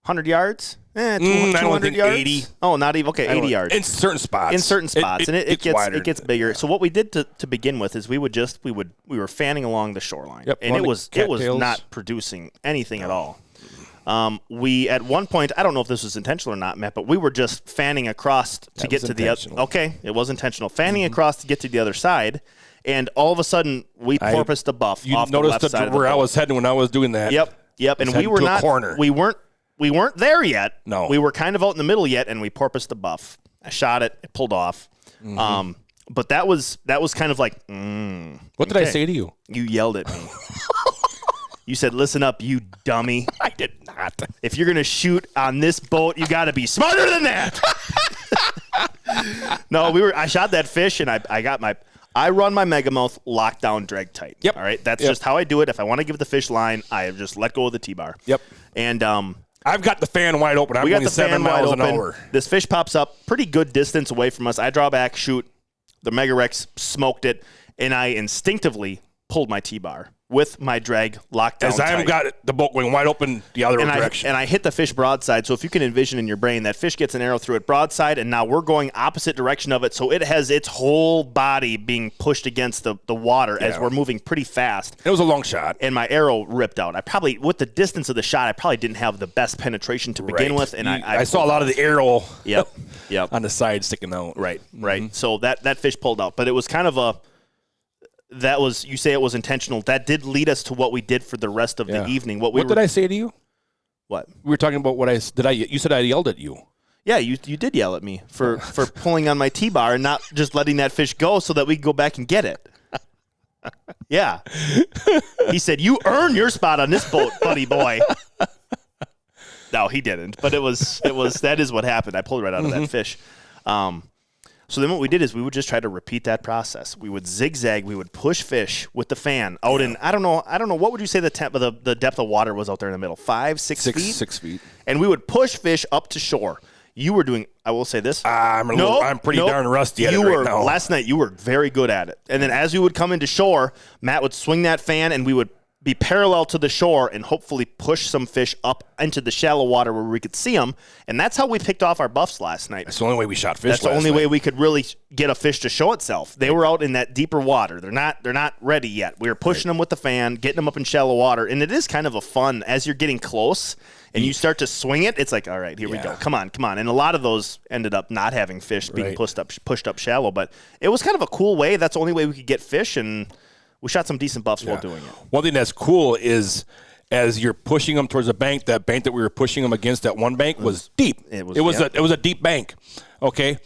100 yards? 200 yards? 80. Oh, not even. Okay, 80 yards. In certain spots. And it gets bigger. So what we did to begin with is we were fanning along the shoreline. Yep, and it was not producing anything at all. We at one point, I don't know if this was intentional or not, Matt, but we were just fanning across to get to the other. Okay, it was intentional. Fanning across to get to the other side. And all of a sudden, we porpoised a buff off the left side of the boat. Where I was heading when I was doing that. Yep. And we were not. Corner. We weren't there yet. No. We were kind of out in the middle yet, and we porpoised the buff. I shot it. It pulled off. But that was kind of like. What did I say to you? You yelled at me. You said, "Listen up, you dummy." I did not. If you're gonna shoot on this boat, you got to be smarter than that. No, I shot that fish, and I run my megamouth locked down, drag tight. Yep. All right. That's just how I do it. If I want to give the fish line, I just let go of the T-bar. Yep. And I've got the fan wide open. I'm going 7 miles an hour. This fish pops up pretty good distance away from us. I draw back, shoot. The Mega Rex smoked it, and I instinctively pulled my T-bar with my drag locked down As I've tight. got the boat going wide open the other direction. And I hit the fish broadside. So if you can envision in your brain, that fish gets an arrow through it broadside, and now we're going opposite direction of it. So it has its whole body being pushed against the water as we're moving pretty fast. It was a long shot. And my arrow ripped out. with the distance of the shot, I probably didn't have the best penetration to begin with. And I saw a lot of the arrow Yep. on the side sticking out. Right. So that fish pulled out. But it was kind of you say it was intentional. That did lead us to what we did for the rest of the evening. What did I say to you? What? We were talking about you said I yelled at you. Yeah, you did yell at me for pulling on my T-bar and not just letting that fish go so that we could go back and get it. Yeah. He said, "You earn your spot on this boat, buddy boy." No, he didn't. But that is what happened. I pulled right out of that fish. So then what we did is we would just try to repeat that process. We would zigzag. We would push fish with the fan out in, I don't know. What would you say the depth of water was out there in the middle? 6 feet? 6 feet. And we would push fish up to shore. You were doing, I will say this. I'm pretty darn rusty at it right now. Last night, you were very good at it. And then as we would come into shore, Matt would swing that fan, and we would be parallel to the shore and hopefully push some fish up into the shallow water where we could see them. And that's how we picked off our buffs last night. That's the only way we shot fish. That's the only way we could really get a fish to show itself. They were out in that deeper water. They're not ready yet. We were pushing them with the fan, getting them up in shallow water, and it is kind of a fun as you're getting close and you start to swing it. It's like, all right, here we go. Come on. And a lot of those ended up not having fish being pushed up shallow, but it was kind of a cool way. That's the only way we could get fish, and we shot some decent buffs while doing it. One thing that's cool is as you're pushing them towards the bank, that bank that we were pushing them against, that one bank was deep. It was a deep bank. Okay.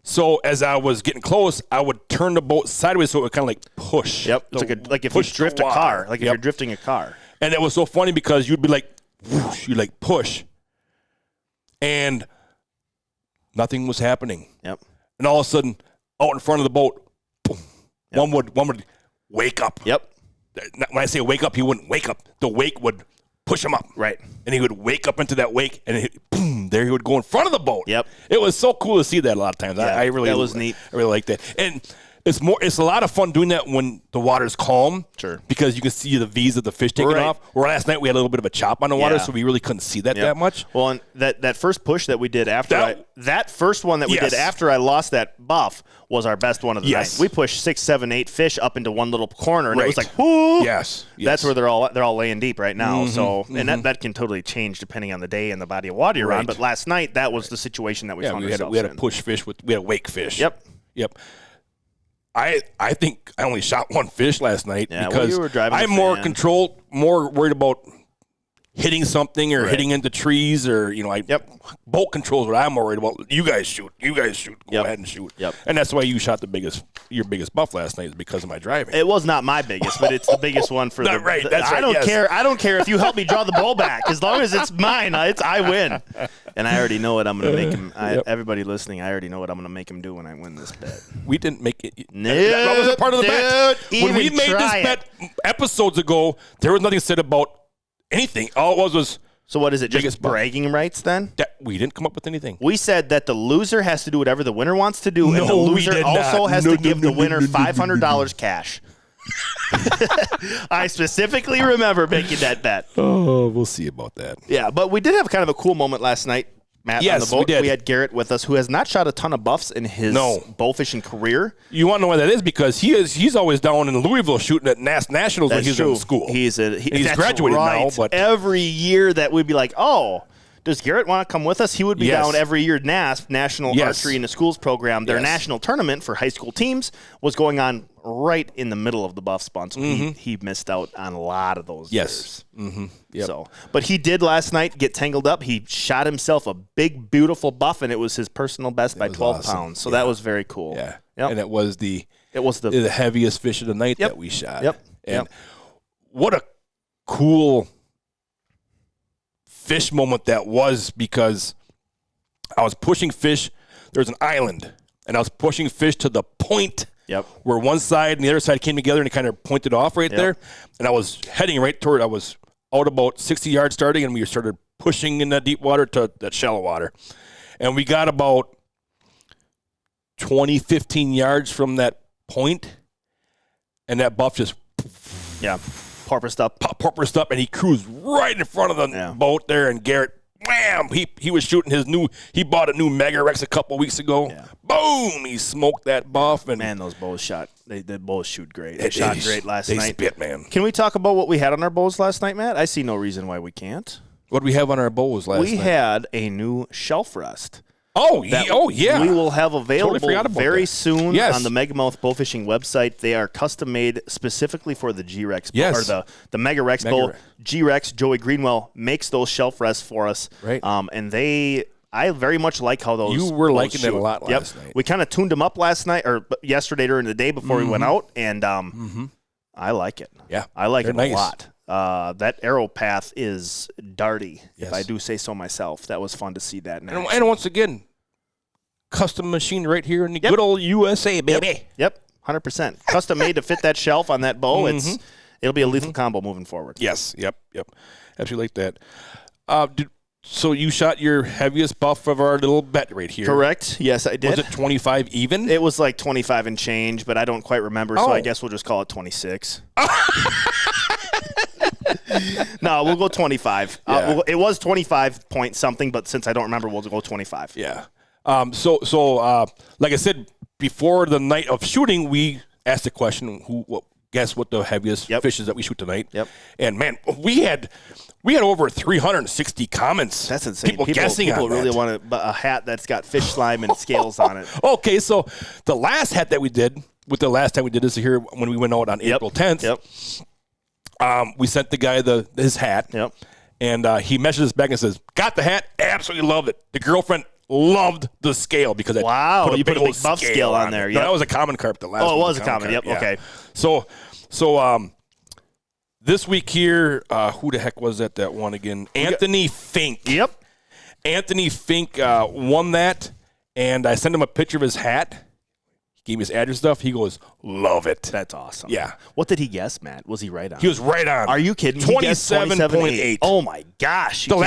So as I was getting close, I would turn the boat sideways so it would kind of like push. Yep. It's like if you drift a car, like if you're drifting a car. And it was so funny because you'd be like, whoosh, you like push, and nothing was happening. Yep. And all of a sudden, out in front of the boat, boom, one would wake up. Yep. When I say wake up, he wouldn't wake up. The wake would push him up. Right. And he would wake up into that wake, and boom, there he would go in front of the boat. Yep. It was so cool to see that a lot of times. Yeah, that was neat. I really like that. And it's a lot of fun doing that when the water's calm. Sure. Because you can see the V's of the fish taking off. Or last night we had a little bit of a chop on the water, so we really couldn't see that much. Well, and that first push that we did after that first one that we did after I lost that buff was our best one of the night. We pushed 6, 7, 8 fish up into one little corner, and it was like, whoo! Yes. That's where they're all laying deep right now. So, and that can totally change depending on the day and the body of water you're on. But last night that was the situation that we found ourselves in. We had a push fish we had a wake fish. Yep. I think I only shot one fish last night because you were driving I'm more worried about hitting something or hitting into trees or boat control is what I'm worried about. You guys shoot. Go ahead and shoot. Yep. And that's why you shot your biggest buff last night is because of my driving. It was not my biggest, but it's the biggest one for That's right. I don't care if you help me draw the ball back. As long as it's mine, I win. And I already know what I'm going to make him. Everybody listening, I already know what I'm going to make him do when I win this bet. We didn't make it. No, that wasn't part of the bet. When we made this it. bet episodes ago, there was nothing said about anything. All it was. So what is it? Just bragging rights then? We didn't come up with anything. We said that the loser has to do whatever the winner wants to do, and the loser also has to give the winner $500 cash. I specifically remember making that bet. Oh, we'll see about that. Yeah, but we did have kind of a cool moment last night, Matt, on the boat. We did. We had Garrett with us, who has not shot a ton of buffs in his bowfishing career. You want to know why that is? Because he's always down in Louisville shooting at Nationals when he's in school. He's graduated now. But every year that we'd be like, oh, does Garrett want to come with us? He would be down every year. National Archery in the Schools program. Their national tournament for high school teams was going on right in the middle of the buff spawn, so he missed out on a lot of those years. Yep. So, but he did last night get tangled up. He shot himself a big, beautiful buff, and it was his personal best by 12 pounds. So that was very cool. Yeah, yep. And it was the heaviest fish of the night that we shot. Yep. And what a cool fish moment that was, because I was pushing fish. There's an island, and I was pushing fish to the point where one side and the other side came together, and it kind of pointed off right there. And I was heading right toward it. I was out about 60 yards starting, and we started pushing in that deep water to that shallow water. And we got about 20, 15 yards from that point, and that buff just porpoised up, and he cruised right in front of the boat there, and Garrett, wham, he was shooting he bought a new Mega Rex a couple weeks ago. Yeah. Boom, he smoked that buff. And man, those bows they both shoot great. They shot great last night. They spit, man. Can we talk about what we had on our bows last night, Matt? I see no reason why we can't. What did we have on our bows last night? We had a new shelf rest. Yeah. We will have available very soon on the Megamouth Bowfishing website. They are custom made specifically for the G-Rex bow, or the Mega Rex bow. G-Rex, Joey Greenwell makes those shelf rests for us. Right. And I very much like how those. You were liking it a lot last night. We kind of tuned them up last night or yesterday during the day before we went out, and I like it. Yeah, I like it a lot. That arrow path is darty, if I do say so myself. That was fun to see that. And once again, custom machine right here in the good old USA, baby. Yep, 100%. Custom made to fit that shelf on that bow. It'll be a lethal combo moving forward. Yes, yep. Absolutely like that. So you shot your heaviest buff of our little bet right here. Correct. Yes, I did. Was it 25 even? It was like 25 and change, but I don't quite remember, so I guess we'll just call it 26. No, we'll go 25. Yeah. It was 25 point something, but since I don't remember, we'll go 25. Yeah. So like I said, before the night of shooting, we asked the question, guess what the heaviest fish is that we shoot tonight? Yep. And man, we had over 360 comments. That's insane. People guessing people on really that. want a hat that's got fish slime and scales on it. Okay, so the last hat that we did, the last time we did this here when we went out on April 10th, we sent the guy his hat. Yep. And he messaged us back and says, "Got the hat? Absolutely loved it." The girlfriend loved the scale because it put you put a big old buff scale on there. No, that was a Common Carp. The last. Oh, it one was a Common. Yep. Yeah. Okay. So this week here, who the heck was that one again? Anthony Fink. Yep. Anthony Fink won that, and I sent him a picture of his hat. He gave me his address stuff. He goes, "Love it." That's awesome. Yeah. What did he guess, Matt? Was he right on? He was right on. Are you kidding? 27.8. Oh my gosh. The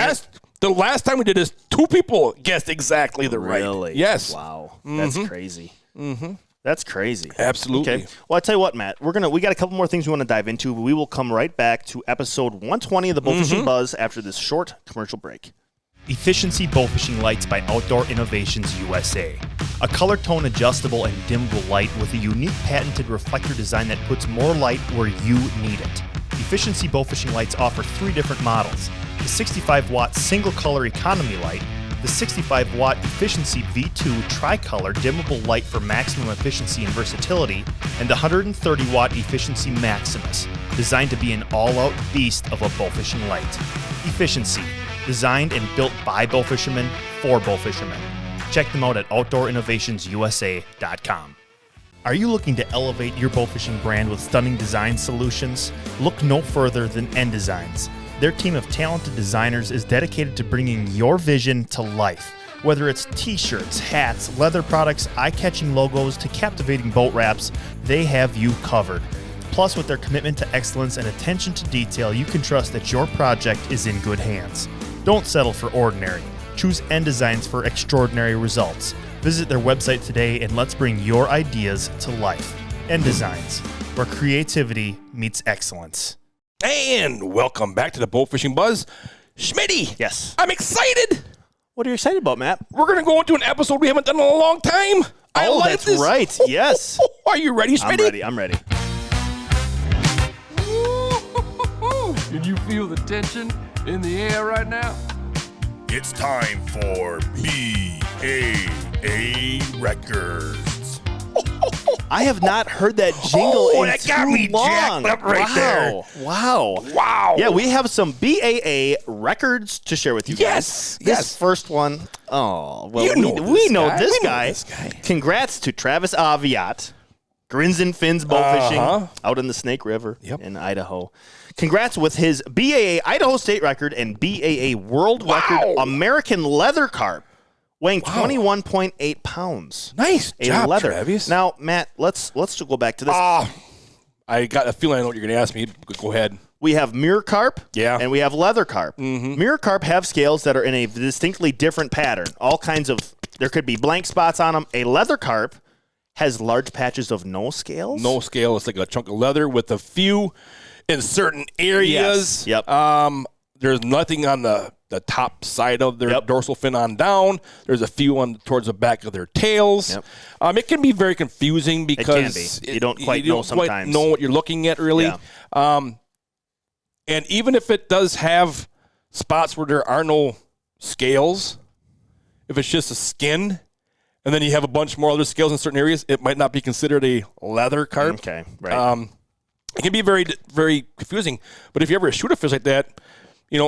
last time we did this, 2 people guessed exactly the Really? right. Yes. Wow. That's crazy. Mm-hmm. That's crazy. Absolutely. Okay. Well, I tell you what, Matt, we got a couple more things we want to dive into. We will come right back to episode 120 of the Bowfishing Buzz after this short commercial break. Efficiency Bowfishing Lights by Outdoor Innovations USA. A color tone adjustable and dimmable light with a unique patented reflector design that puts more light where you need it. Efficiency Bowfishing Lights offer 3 different models: the 65-watt single color economy light, the 65-watt Efficiency V2 tri-color dimmable light for maximum efficiency and versatility, and the 130-watt Efficiency Maximus, designed to be an all-out beast of a bowfishing light. Efficiency, designed and built by bowfishermen for bowfishermen. Check them out at OutdoorInnovationsUSA.com. Are you looking to elevate your bowfishing brand with stunning design solutions? Look no further than N Designs. Their team of talented designers is dedicated to bringing your vision to life. Whether it's t-shirts, hats, leather products, eye-catching logos, to captivating boat wraps, they have you covered. Plus, with their commitment to excellence and attention to detail, you can trust that your project is in good hands. Don't settle for ordinary. Choose N Designs for extraordinary results. Visit their website today and let's bring your ideas to life. N Designs, where creativity meets excellence. And welcome back to the Bowfishing Buzz. Schmitty. Yes. I'm excited. What are you excited about, Matt? We're going to go into an episode we haven't done in a long time. I like that's this. right. Yes. Are you ready, Schmitty? I'm ready. Can you feel the tension in the air right now? It's time for BAA Records. I have not heard that jingle in that too got me long. jacked up right there. Wow. Yeah, we have some BAA records to share with you Yes, guys. This first one, well, You know we this know guy. this We know guy. this guy. Congrats to Travis Aviat, Grins and Fins Bowfishing Uh-huh. out in the Snake River Yep. in Idaho. Congrats with his BAA Idaho State record and BAA World Record American Leather Carp, weighing 21.8 pounds. Nice job, leather. Travis. Now, Matt, let's go back to this. I got a feeling I know what you're going to ask me. Go ahead. We have mirror carp, Yeah. and we have leather carp. Mirror carp have scales that are in a distinctly different pattern. All kinds of, there could be blank spots on them. A leather carp has large patches of no scales. No scale. It's like a chunk of leather with a few in certain areas. Yes. Yep. There's nothing on the top side of their dorsal fin on down. There's a few towards the back of their tails. Yep. It can be very confusing because You don't quite know sometimes. know what you're looking at, really. Yeah. And even if it does have spots where there are no scales, if it's just a skin, and then you have a bunch more other scales in certain areas, it might not be considered a leather carp. Okay, right. It can be very, very confusing. But if you ever shoot a fish like that,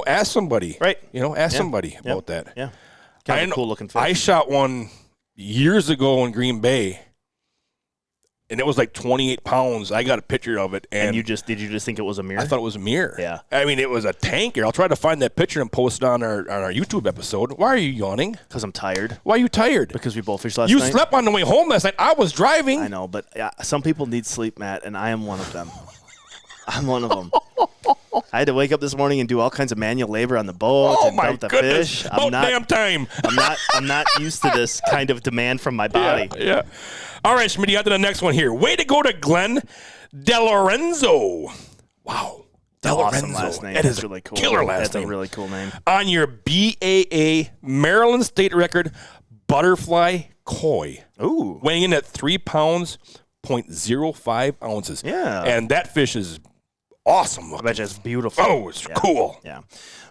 ask somebody. Right. Ask somebody about that. Yeah. Kind of cool looking fish. I shot one years ago in Green Bay, and it was like 28 pounds. I got a picture of it. And did you just think it was a mirror? I thought it was a mirror. Yeah. I mean, it was a tanker. I'll try to find that picture and post it on our YouTube episode. Why are you yawning? Because I'm tired. Why are you tired? Because we both fished last You night. slept on the way home last night. I was driving. I know, but some people need sleep, Matt, and I am one of them. I'm one of them. I had to wake up this morning and do all kinds of manual labor on the boat and dump the fish. About damn time. I'm not used to this kind of demand from my body. Yeah. All right, Schmitty, on to the next one here. Way to go to Glenn DeLorenzo. Wow. awesome last name. That is really cool. Killer last That's name. That's a really cool name. On your BAA Maryland state record butterfly koi. Ooh. Weighing in at 3 pounds, 0.05 ounces. Yeah. And that fish is awesome looking. I bet you it's beautiful. Oh, it's cool. Yeah.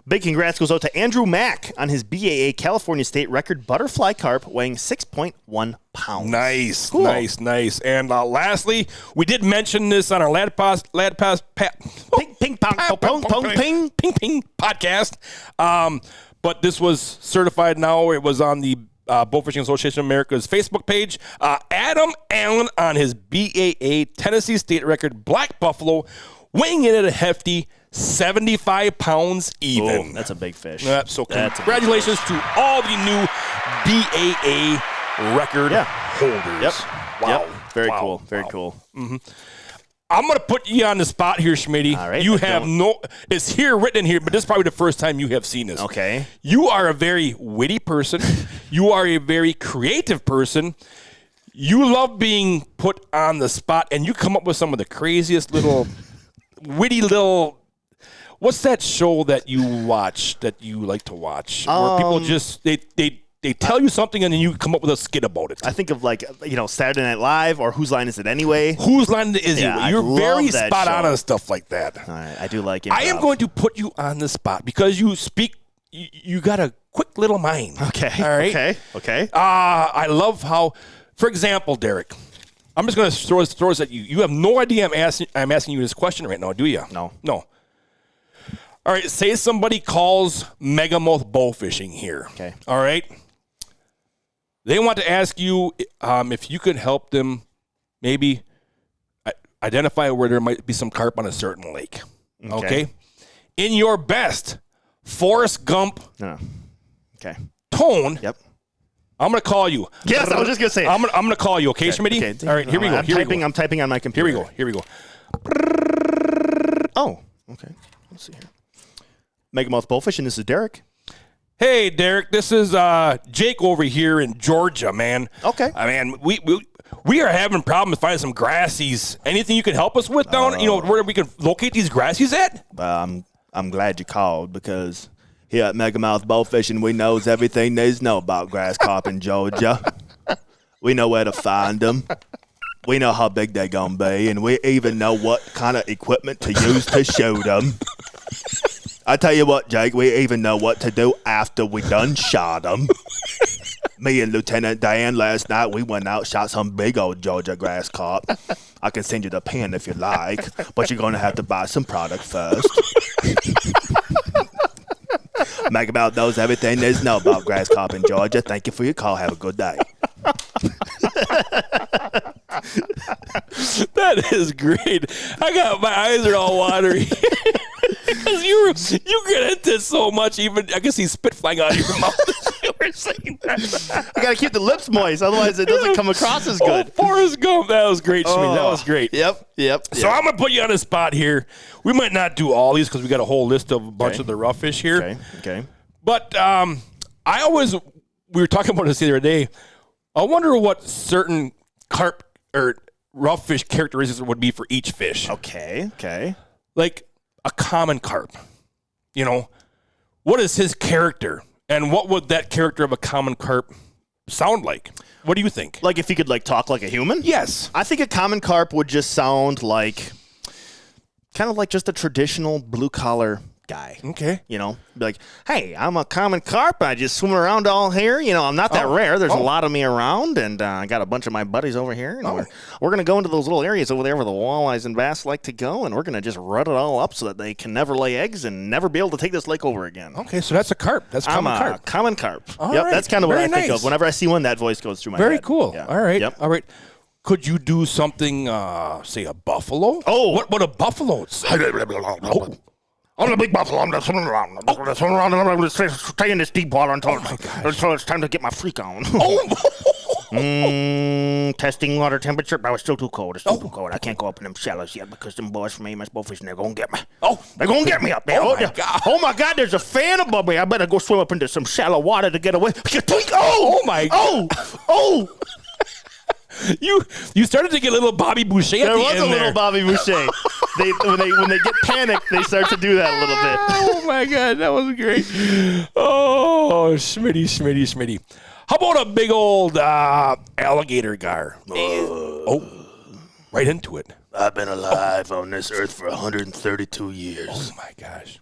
Big congrats goes out to Andrew Mack on his BAA California state record butterfly carp weighing 6.1 pounds. Nice, Cool. nice. And lastly, we did mention this on our Lad Pass Ping, pong, pong, pong, ping. Ping podcast. But this was certified now. It was on the Bowfishing Association of America's Facebook page. Adam Allen on his BAA Tennessee state record black buffalo, weighing in at a hefty 75 pounds even. Oh, that's a big fish. So congratulations to all the new BAA record holders. Yep. Wow. Yep. Very cool. Very cool. Mm-hmm. I'm going to put you on the spot here, Schmitty. All right. You have it's here written in here, but this is probably the first time you have seen this. Okay. You are a very witty person. You are a very creative person. You love being put on the spot, and you come up with some of the craziest little witty little. What's that show that you watch that you like to watch? Where people just they tell you something and then you come up with a skit about it. I think of Saturday Night Live or Whose Line Is It Anyway? Whose Line Is It? Yeah, You're very that spot show. on and stuff like that. All right, I do like it. I am going to put you on the spot because you speak. You got a quick little mind. Okay. All right. Okay. I love how, for example, Derek. I'm just going to throw this at you. You have no idea I'm asking you this question right now, do you? No. All right. Say somebody calls Megamouth Bowfishing here. Okay. All right. They want to ask you if you could help them maybe identify where there might be some carp on a certain lake. Okay. In your best Forrest Gump tone. Yep. I'm going to call you. Yes, I was just going to say. I'm going to call you, okay, Schmitty? Okay. All right, here we go. I'm typing on my computer. Here we go. Oh, okay. Let's see here. Megamouth Bowfishing, this is Derek. Hey, Derek, this is Jake over here in Georgia, man. Okay. We are having problems finding some grassies. Anything you can help us with down, where we can locate these grassies at? I'm glad you called because here at Megamouth Bowfishing, we knows everything there's know about grass carp in Georgia. We know where to find them. We know how big they're going to be, and we even know what kind of equipment to use to shoot them. I tell you what, Jake, we even know what to do after we done shot them. Me and Lieutenant Dan last night, we went out, shot some big old Georgia grass carp. I can send you the pin if you like, but you're going to have to buy some product first. Megamouth knows everything there's know about grass carp in Georgia. Thank you for your call. Have a good day. That is great. My eyes are all watery. Because you get into so much, even I can see spit flying out of your mouth as you were saying that. I got to keep the lips moist, otherwise it doesn't come across as good. Oh, Forrest Gump, that was great, Shmi. That was great. Yep. So I'm going to put you on the spot here. We might not do all these because we got a whole list of a bunch of the rough fish here. Okay. But we were talking about this the other day. I wonder what certain carp or rough fish characteristics would be for each fish. Okay. Like a common carp, what is his character, and what would that character of a common carp sound like? What do you think? Like if he could talk like a human? Yes. I think a common carp would just sound kind of like just a traditional blue collar guy. Okay. Be like, hey, I'm a common carp. I just swim around all here. I'm not that rare. There's a lot of me around, and I got a bunch of my buddies over here. And we're going to go into those little areas over there where the walleyes and bass like to go, and we're going to just rut it all up so that they can never lay eggs and never be able to take this lake over again. Okay, so that's a carp. That's common carp. Common carp. All yep, right. that's kind of what Very I think nice. of. Whenever I see one, that voice goes through my head. Very cool. Yeah. All right. Yep. All right. Could you do something, say a buffalo? Oh. What would a buffalo say? I'm the big buffalo. I'm just swimming around. I'm just stay in this deep water until it's time to get my freak on. Testing water temperature. But it's still too cold. It's still too cold. I can't go up in them shallows yet because them boys from AMS Bowfishing, they're going to get me. They're going to get me up there. Oh, my God. There's a fan above me. I better go swim up into some shallow water to get away. Oh, my God. Oh. You started to get a little Bobby Boucher at There the was end a little there. Bobby Boucher. when they get panicked, they start to do that a little bit. Oh my God, that was great. Oh, Schmitty. How about a big old alligator gar? Right into it. I've been alive on this earth for 132 years. Oh my gosh.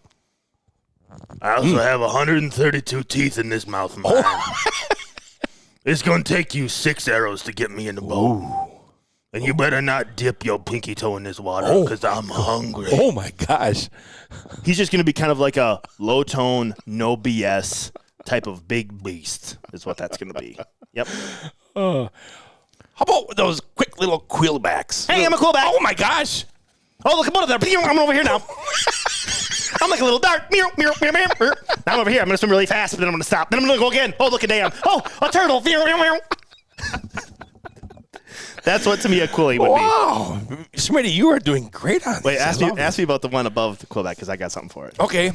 I also have 132 teeth in this mouth of mine. It's going to take you 6 arrows to get me in the boat. And you better not dip your pinky toe in this water because I'm hungry. Oh my gosh. He's just going to be kind of like a low tone, no BS type of big beast is what that's going to be. Yep. How about those quick little quillbacks? Hey, I'm a quillback. Oh my gosh. Oh, look, I'm over there. I'm over here now. I'm like a little dart. Now I'm over here. I'm going to swim really fast, but then I'm going to stop. Then I'm going to go again. Oh, look, a dam. Oh, a turtle. That's what to me a quilly would be. Wow. Smitty, you are doing great on this. Wait, ask me about the one above the quillback because I got something for it. Okay.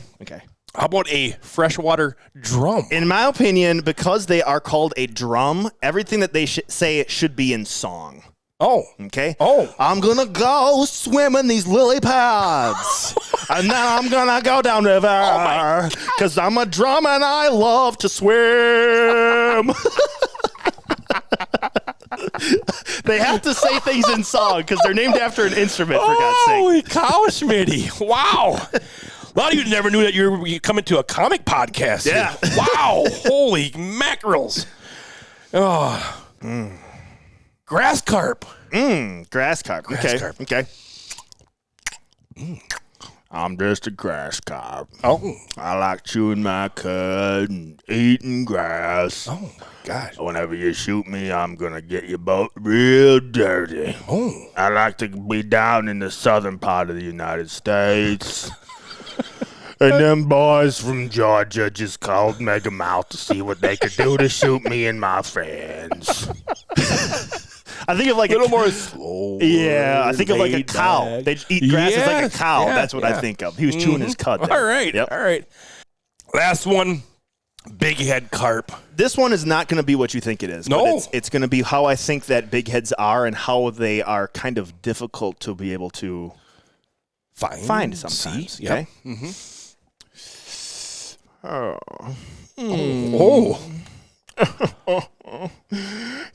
How about a freshwater drum? In my opinion, because they are called a drum, everything that they say should be in song. Oh. Okay? Oh. I'm going to go swim in these lily pads. And then I'm going to go down river. Because I'm a drum and I love to swim. They have to say things in song because they're named after an instrument, for God's sake. Holy cow, Smitty. Wow. A lot of you never knew that you were coming to a comic podcast. Yeah. Wow. Holy mackerels. Oh. Grass carp. Grass carp. Grass carp. Okay. I'm just a grass carp. Oh. I like chewing my cud and eating grass. Oh, gosh. Whenever you shoot me, I'm going to get your boat real dirty. Oh. I like to be down in the southern part of the United States. And them boys from Georgia just called Megamouth to see what they could do to shoot me and my friends. I think of like a little more slow. Yeah, I think of like a laid cow. back. They eat grass as like a cow. Yeah, That's what I think of. He was chewing his cud there. All right. Yep. All right. Last one. Big head carp. This one is not going to be what you think it is. No. But it's going to be how I think that big heads are and how they are kind of difficult to be able to find sometimes. See? Okay? Yep. Oh.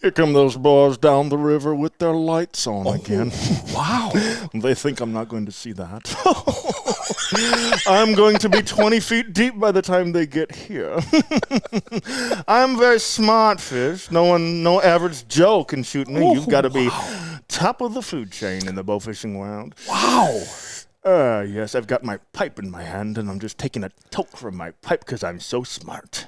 Here come those boys down the river with their lights on again. Wow. They think I'm not going to see that. I'm going to be 20 feet deep by the time they get here. I'm very smart fish. No average Joe can shoot me. You've got to be top of the food chain in the bowfishing world. Wow. Yes, I've got my pipe in my hand, and I'm just taking a toke from my pipe because I'm so smart.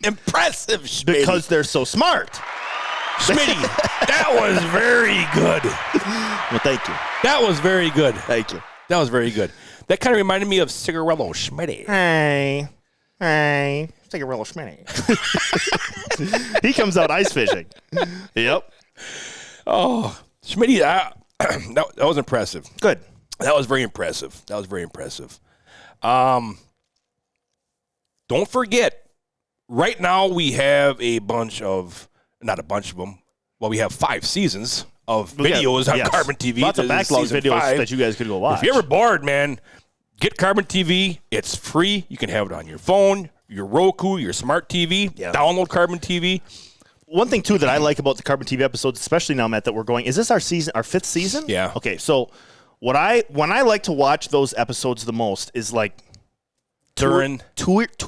Impressive, Schmitty. Because they're so smart. Schmitty, that was very good. Well, thank you. That was very good. Thank you. That was very good. That kind of reminded me of Cigarello Schmitty. Hey. Cigarello Schmitty. He comes out ice fishing. Yep. Oh, Schmitty, that was impressive. Good. That was very impressive. Don't forget, right now we have not a bunch of them. Well, we have 5 seasons of videos on Carbon TV. Lots of backlog videos 5. that you guys could go watch. If you're ever bored, man, get Carbon TV. It's free. You can have it on your phone, your Roku, your smart TV. Yeah. Download Carbon TV. One thing, too, that I like about the Carbon TV episodes, especially now, Matt, that we're going, is this our 5th season? Yeah. Okay, so when I like to watch those episodes the most is like two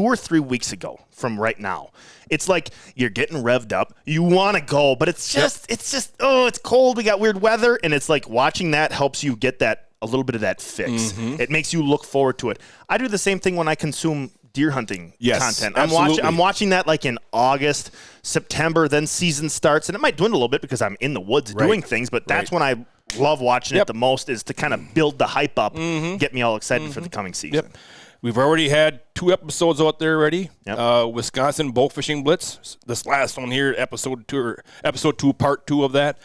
or 3 weeks ago from right now. It's like you're getting revved up. You want to go, but it's it's cold. We got weird weather. And it's like watching that helps you get a little bit of that fix. Mm-hmm. It makes you look forward to it. I do the same thing when I consume deer hunting content. Absolutely. I'm watching that like in August, September, then season starts. And it might dwindle a little bit because I'm in the woods doing things, but that's when I love watching it the most, is to kind of build the hype up, get me all excited for the coming season. Yep. We've already had 2 episodes out there already. Yep. Wisconsin Bowfishing Blitz. This last one here, episode 2, part 2 of that.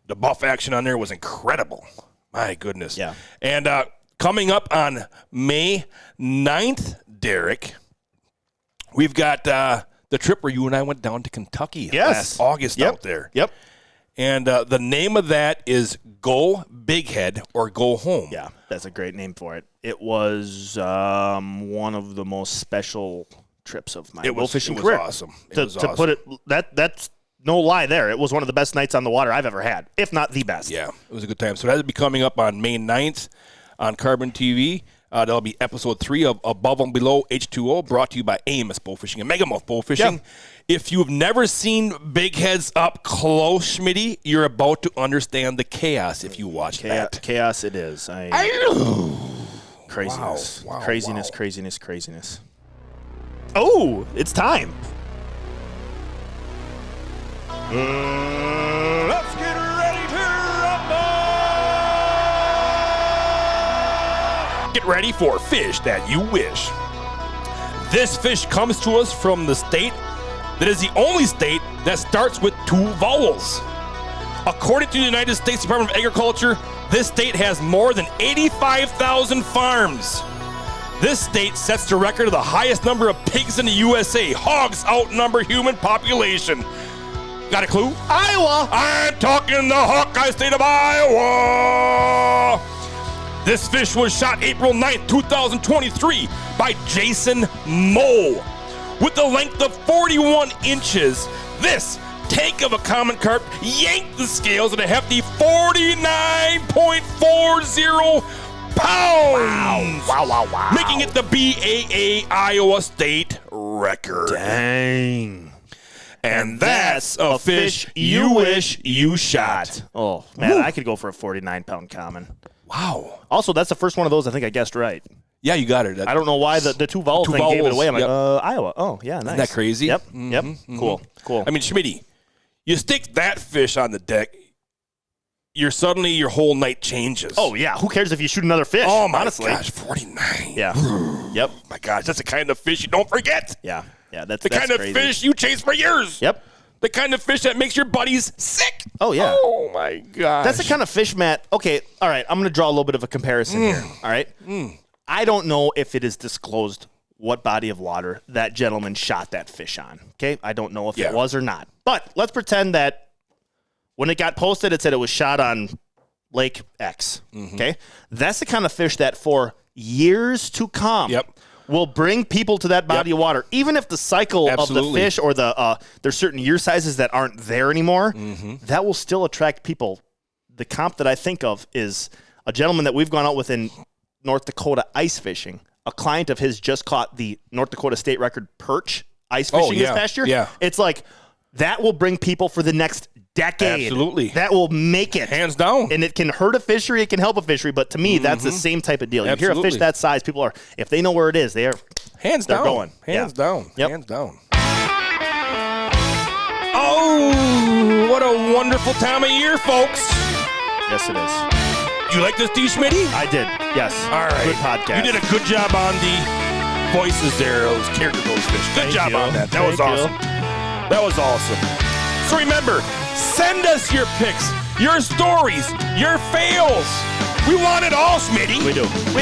The buff action on there was incredible. My goodness. Yeah. And coming up on May 9th, Derek, we've got the trip where you and I went down to Kentucky last August out there. Yep. And the name of that is Go Big Head or Go Home. Yeah, that's a great name for it. It was one of the most special trips of my fishing career. Awesome. To put it, that's no lie there. It was one of the best nights on the water I've ever had, if not the best. Yeah, it was a good time. So that'll be coming up on May 9th on Carbon TV. That'll be episode 3 of Above and Below H2O, brought to you by AMS Bowfishing and Megamouth Bowfishing. Yep. If you've never seen big heads up close, Schmitty, you're about to understand the chaos if you watch that. Chaos it is. Craziness. Wow, craziness, wow. craziness. Oh, it's time. Let's get ready to rumble! Get ready for Fish That You Wish. This fish comes to us from the state that is the only state that starts with 2 vowels. According to the United States Department of Agriculture, this state has more than 85,000 farms. This state sets the record of the highest number of pigs in the USA. Hogs outnumber human population. Got a clue? Iowa. I'm talking the Hawkeye state of Iowa. This fish was shot April 9th, 2023 by Jason Moe. With a length of 41 inches, this tank of a common carp yanked the scales at a hefty 49.40 pounds. Wow. Making it the BAA Iowa state record. Dang. And that's a fish you wish you shot. Oh, man, I could go for a 49-pound common. Wow. Also, that's the first one of those I think I guessed right. Yeah, you got it. I don't know why the 2 vowel thing gave it away. I'm like, Iowa. Oh, yeah, nice. Isn't that crazy? Yep. Cool. I mean, Schmitty, you stick that fish on the deck, suddenly your whole night changes. Oh, yeah. Who cares if you shoot another fish? Oh, my honestly. gosh, 49. Yeah. Yep. My gosh, that's the kind of fish you don't forget. Yeah. That's The kind of crazy. fish you chase for years. Yep. The kind of fish that makes your buddies sick. Oh, yeah. Oh, my gosh. That's the kind of fish, Matt. Okay, all right. I'm going to draw a little bit of a comparison here. All right? I don't know if it is disclosed what body of water that gentleman shot that fish on. Okay? I don't know if it was or not. But let's pretend that when it got posted, it said it was shot on Lake X. Okay? That's the kind of fish that for years to come will bring people to that body of water. Even if the cycle of the fish or there's certain year sizes that aren't there anymore, that will still attract people. The comp that I think of is a gentleman that we've gone out with in North Dakota ice fishing. A client of his just caught the North Dakota state record perch ice fishing this past year. Yeah. It's like that will bring people for the next decade. Absolutely. That will make it. Hands down. And it can hurt a fishery, it can help a fishery, but to me, that's the same type of deal. You hear a fish that size, people are, if they know where it is, they're going. Hands down. Yep. Hands down. Oh, what a wonderful time of year, folks. Yes, it is. You like this, D. Schmitty? I did. Yes. All right. Good podcast. You did a good job on the voices there, those characters, those fish. Good job on that. That was awesome. That was awesome. So remember, send us your pics, your stories, your fails. We want it all, Schmitty. We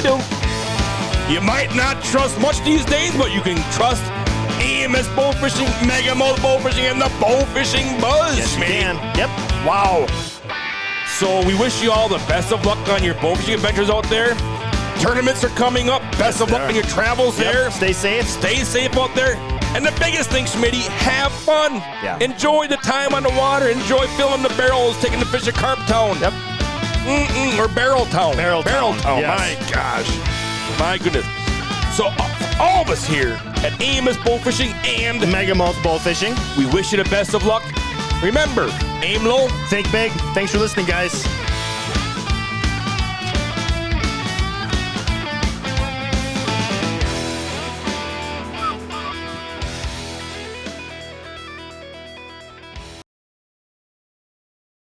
do. You might not trust much these days, but you can trust AMS Bowfishing, Megamouth Bowfishing, and the Bowfishing Buzz, Yes, you Schmitty. can. Yep. Wow. So we wish you all the best of luck on your bowfishing adventures out there. Tournaments are coming up. Best of luck on your travels there. Stay safe. Stay safe out there. And the biggest thing, Schmitty, have fun. Yeah. Enjoy the time on the water. Enjoy filling the barrels, taking the fish to Carp Town. Yep. Or Barrel Town. Barrel Town. Yes. My gosh. My goodness. So all of us here at AMS Bowfishing and Megamouth Bowfishing, we wish you the best of luck. Remember, aim low. think big. Thanks for listening, guys.